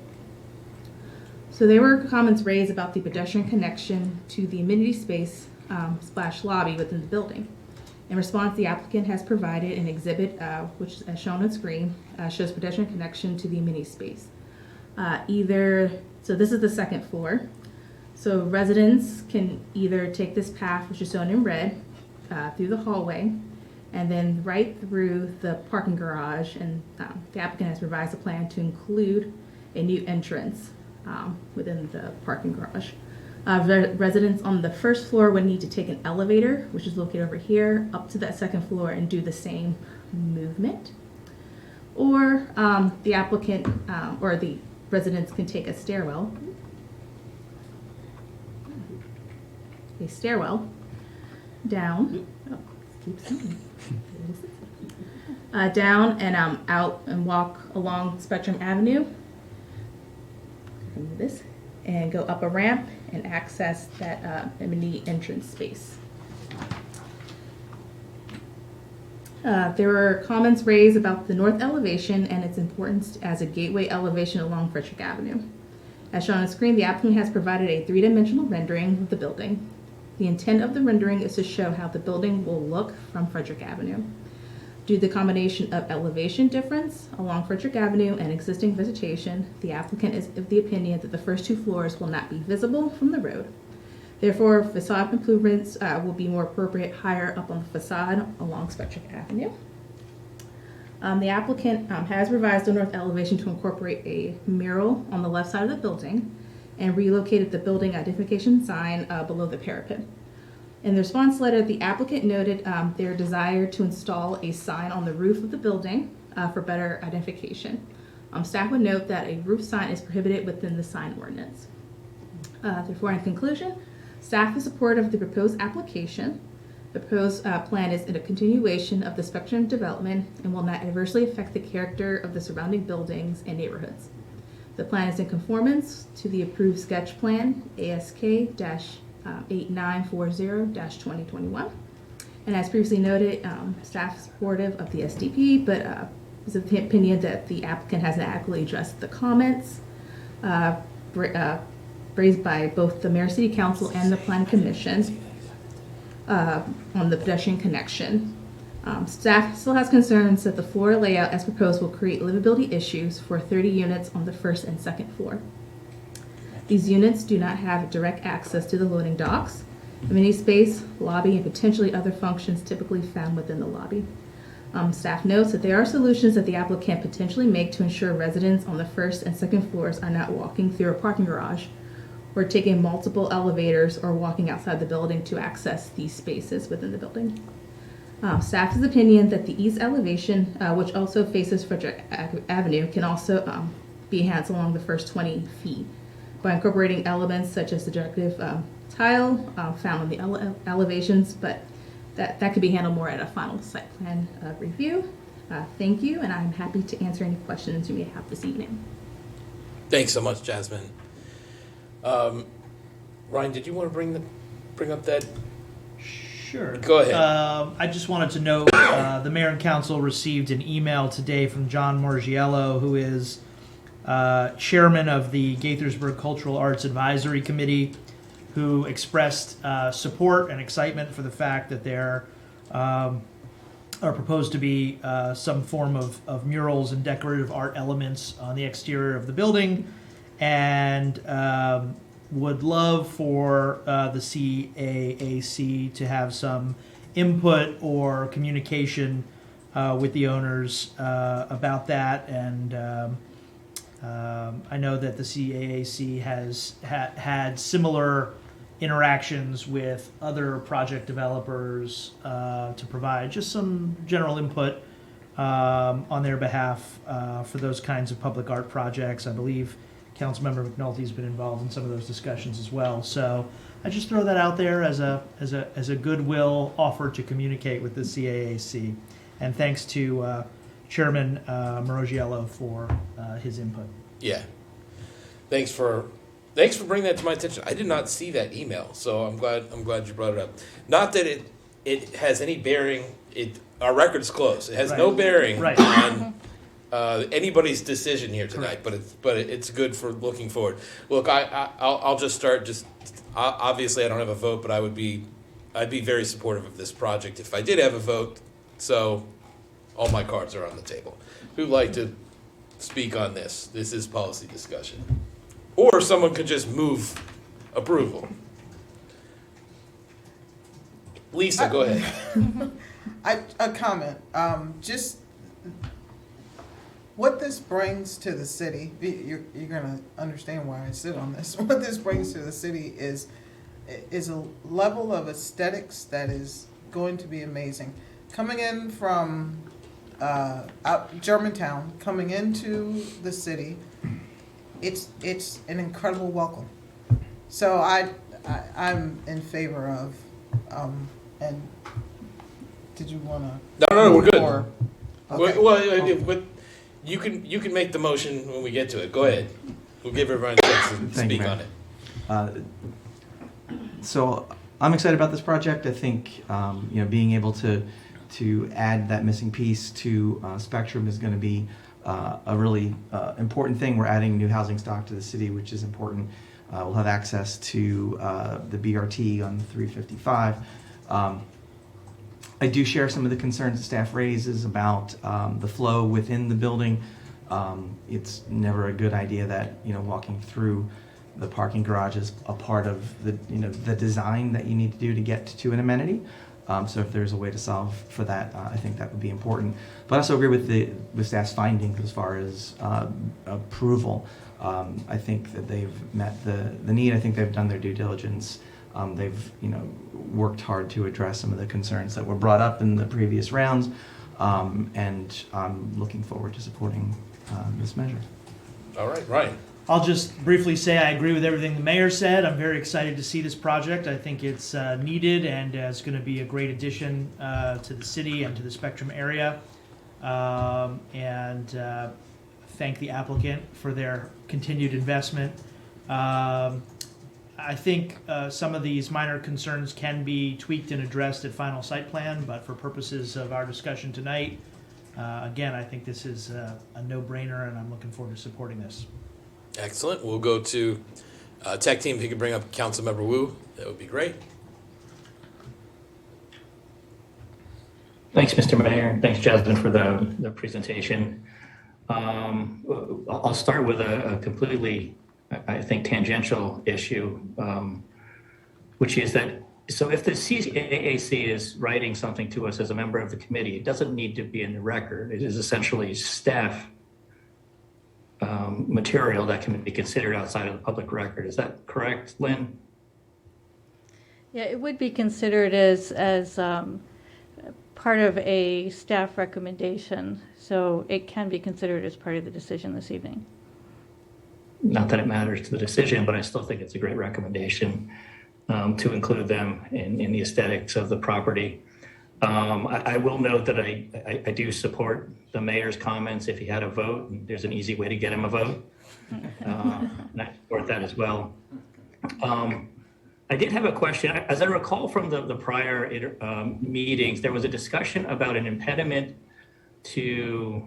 So there were comments raised about the pedestrian connection to the amenity space / lobby within the building. In response, the applicant has provided an exhibit, which as shown on screen, shows pedestrian connection to the amenity space. So this is the second floor. So residents can either take this path, which is shown in red, through the hallway, and then right through the parking garage, and the applicant has revised the plan to include a new entrance within the parking garage. Residents on the first floor would need to take an elevator, which is located over here, up to that second floor and do the same movement. Or the applicant or the residents can take a stairwell down. Down and out and walk along Spectrum Avenue. This and go up a ramp and access that amenity entrance space. There were comments raised about the north elevation and its importance as a gateway elevation along Frederick Avenue. As shown on the screen, the applicant has provided a three-dimensional rendering of the building. The intent of the rendering is to show how the building will look from Frederick Avenue. Due to the combination of elevation difference along Frederick Avenue and existing vegetation, the applicant is of the opinion that the first 2 floors will not be visible from the road. Therefore, facade improvements will be more appropriate higher up on the facade along Frederick Avenue. The applicant has revised the north elevation to incorporate a mural on the left side of the building and relocated the building identification sign below the parapet. In the response letter, the applicant noted their desire to install a sign on the roof of the building for better identification. Staff would note that a roof sign is prohibited within the sign ordinance. Therefore, in conclusion, staff is supportive of the proposed application. The proposed plan is in a continuation of the spectrum development and will not adversely affect the character of the surrounding buildings and neighborhoods. The plan is in conformance to the approved sketch plan, ASK-8940-2021. And as previously noted, staff is supportive of the SDP, but is of the opinion that the applicant hasn't adequately addressed the comments raised by both the Mayor City Council and the Plan Commission on the pedestrian connection. Staff still has concerns that the floor layout as proposed will create livability issues for 30 units on the first and second floor. These units do not have direct access to the loading docks, amenity space, lobby, and potentially other functions typically found within the lobby. Staff notes that there are solutions that the applicant can potentially make to ensure residents on the first and second floors are not walking through a parking garage or taking multiple elevators or walking outside the building to access these spaces within the building. Staff's opinion that the east elevation, which also faces Frederick Avenue, can also be enhanced along the first 20 feet by incorporating elements such as the decorative tile found on the elevations, but that could be handled more at a final site plan review. Thank you, and I'm happy to answer any questions you may have this evening. Thanks so much, Jasmine. Ryan, did you want to bring up that? Sure. Go ahead. I just wanted to note the mayor and council received an email today from John Morgiello, who is chairman of the Gaithersburg Cultural Arts Advisory Committee, who expressed support and excitement for the fact that there are proposed to be some form of murals and decorative art elements on the exterior of the building, and would love for the CAAC to have some input or communication with the owners about that. And I know that the CAAC has had similar interactions with other project developers to provide just some general input on their behalf for those kinds of public art projects. I believe Councilmember McNulty's been involved in some of those discussions as well. So I just throw that out there as a goodwill offer to communicate with the CAAC. And thanks to Chairman Morgiello for his input. Yeah. Thanks for bringing that to my attention. I did not see that email, so I'm glad you brought it up. Not that it has any bearing. Our record's closed. It has no bearing on anybody's decision here tonight, but it's good for looking forward. Look, I'll just start. Obviously, I don't have a vote, but I'd be very supportive of this project if I did have a vote. So all my cards are on the table. Who'd like to speak on this? This is policy discussion, or someone could just move approval. Lisa, go ahead. A comment. Just what this brings to the city, you're going to understand why I sit on this. What this brings to the city is a level of aesthetics that is going to be amazing. Coming in from out Germantown, coming into the city, it's an incredible welcome. So I'm in favor of. And did you want to? No, we're good. Okay. Well, you can make the motion when we get to it. Go ahead. We'll give everyone a chance to speak on it. So I'm excited about this project. I think being able to add that missing piece to Spectrum is going to be a really important thing. We're adding new housing stock to the city, which is important. We'll have access to the BRT on 355. I do share some of the concerns the staff raises about the flow within the building. It's never a good idea that, walking through the parking garage is a part of the design that you need to do to get to an amenity. So if there's a way to solve for that, I think that would be important. But I also agree with staff's findings as far as approval. I think that they've met the need. I think they've done their due diligence. They've worked hard to address some of the concerns that were brought up in the previous rounds, and I'm looking forward to supporting this measure. All right, Ryan. I'll just briefly say I agree with everything the mayor said. I'm very excited to see this project. I think it's needed and it's going to be a great addition to the city and to the Spectrum area. And thank the applicant for their continued investment. I think some of these minor concerns can be tweaked and addressed at final site plan, but for purposes of our discussion tonight, again, I think this is a no-brainer, and I'm looking forward to supporting this. Excellent. We'll go to tech team. If you could bring up Councilmember Wu, that would be great. Thanks, Mr. Mayor. Thanks, Jasmine, for the presentation. I'll start with a completely, I think, tangential issue, which is that, so if the CAAC is writing something to us as a member of the committee, it doesn't need to be in the record. It is essentially staff material that can be considered outside of the public record. Is that correct, Lynn? Yeah, it would be considered as part of a staff recommendation, so it can be considered as part of the decision this evening. Not that it matters to the decision, but I still think it's a great recommendation to include them in the aesthetics of the property. I will note that I do support the mayor's comments. If he had a vote, there's an easy way to get him a vote. And I support that as well. I did have a question. As I recall from the prior meetings, there was a discussion about an impediment to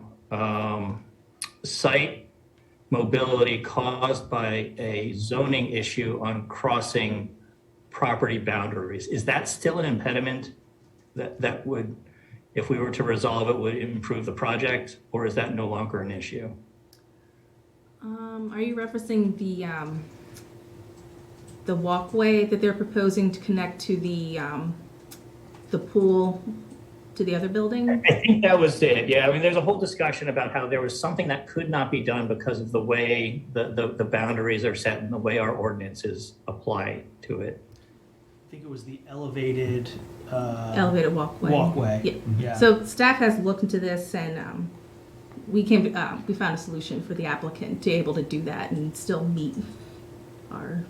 site mobility caused by a zoning issue on crossing property boundaries. Is that still an impediment that would, if we were to resolve it, would improve the project, or is that no longer an issue? Are you referencing the walkway that they're proposing to connect to the pool to the other building? I think that was it. Yeah, I mean, there's a whole discussion about how there was something that could not be done because of the way the boundaries are set and the way our ordinances apply to it. I think it was the elevated walkway. Yeah. Yeah. So staff has looked into this, and we found a solution for the applicant to be able to do that and still meet our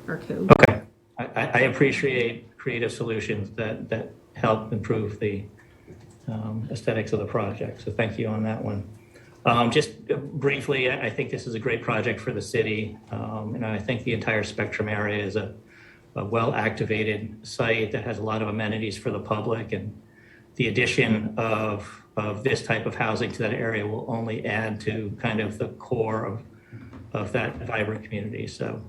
code. Okay, I appreciate creative solutions that help improve the aesthetics of the project. So thank you on that one. Just briefly, I think this is a great project for the city, and I think the entire Spectrum area is a well-activated site that has a lot of amenities for the public, and the addition of this type of housing to that area will only add to kind of the core of that vibrant community. So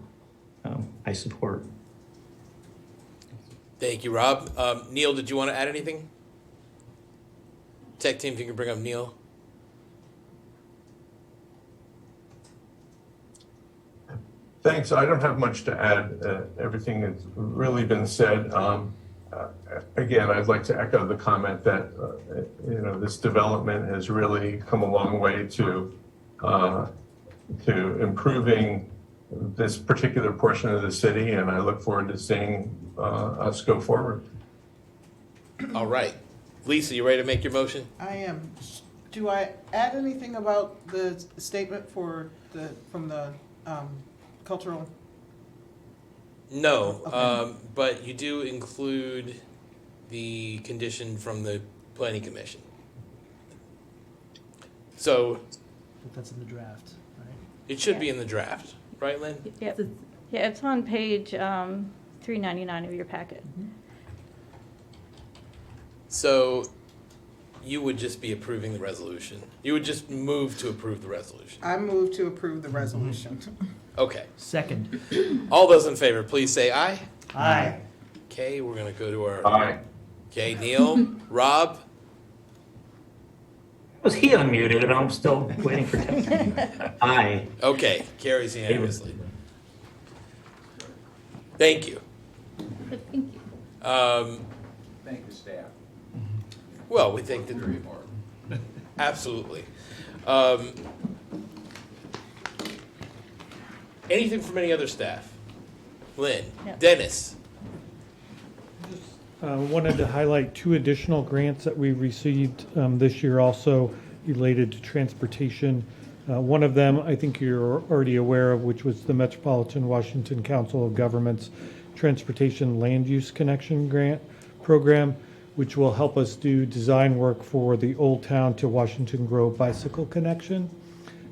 I support. Thank you, Rob. Neil, did you want to add anything? Tech team, if you can bring up Neil. Thanks. I don't have much to add. Everything has really been said. Again, I'd like to echo the comment that this development has really come a long way to improving this particular portion of the city, and I look forward to seeing us go forward. All right. Lisa, you ready to make your motion? I am. Do I add anything about the statement from the cultural? No, Okay. but you do include the condition from the planning commission. So But that's in the draft, right? it should be in the draft, right, Lynn? Yep. Yeah, it's on page 399 of your packet. So you would just be approving the resolution. You would just move to approve the resolution. I move to approve the resolution. Okay. Second. All those in favor, please say aye. Aye. Okay, we're going to go to our... Aye. Okay, Neil, Rob, Was he unmuted and I'm still waiting for him? Aye. okay, carries unanimously. Thank you. Thank you. Thank you, staff. Well, we think that, absolutely. Anything from any other staff? Lynn, Dennis, Wanted to highlight 2 additional grants that we received this year, also related to transportation. One of them, I think you're already aware of, which was the Metropolitan Washington Council of Governments Transportation Land Use Connection Grant Program, which will help us do design work for the Old Town to Washington Grove bicycle connection.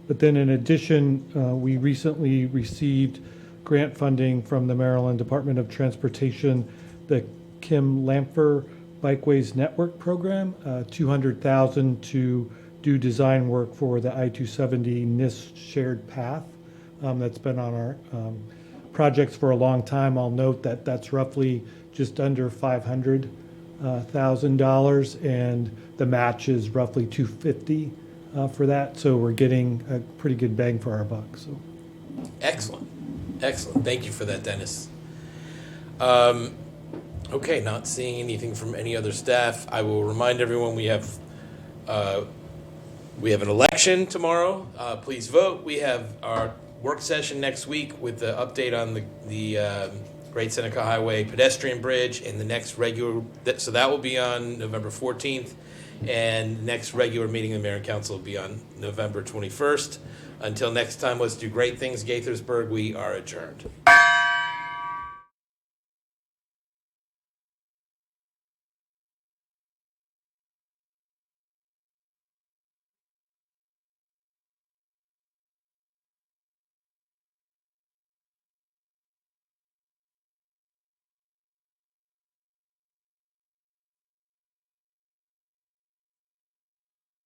But then in addition, we recently received grant funding from the Maryland Department of Transportation, the Kim Lampfer Bikeways Network Program, $200,000 to do design work for the I-270 NIST shared path that's been on our projects for a long time. I'll note that that's roughly just under $500,000, and the match is roughly $250,000 for that. So we're getting a pretty good bang for our buck. So excellent. Excellent. Thank you for that, Dennis. Okay, not seeing anything from any other staff. I will remind everyone we have an election tomorrow. Please vote. We have our work session next week with the update on the Great Seneca Highway pedestrian bridge, and the next regular, so that will be on November 14th, and next regular meeting of the Mayor and Council will be on November 21st. Until next time, let's do great things, Gaithersburg. We are adjourned.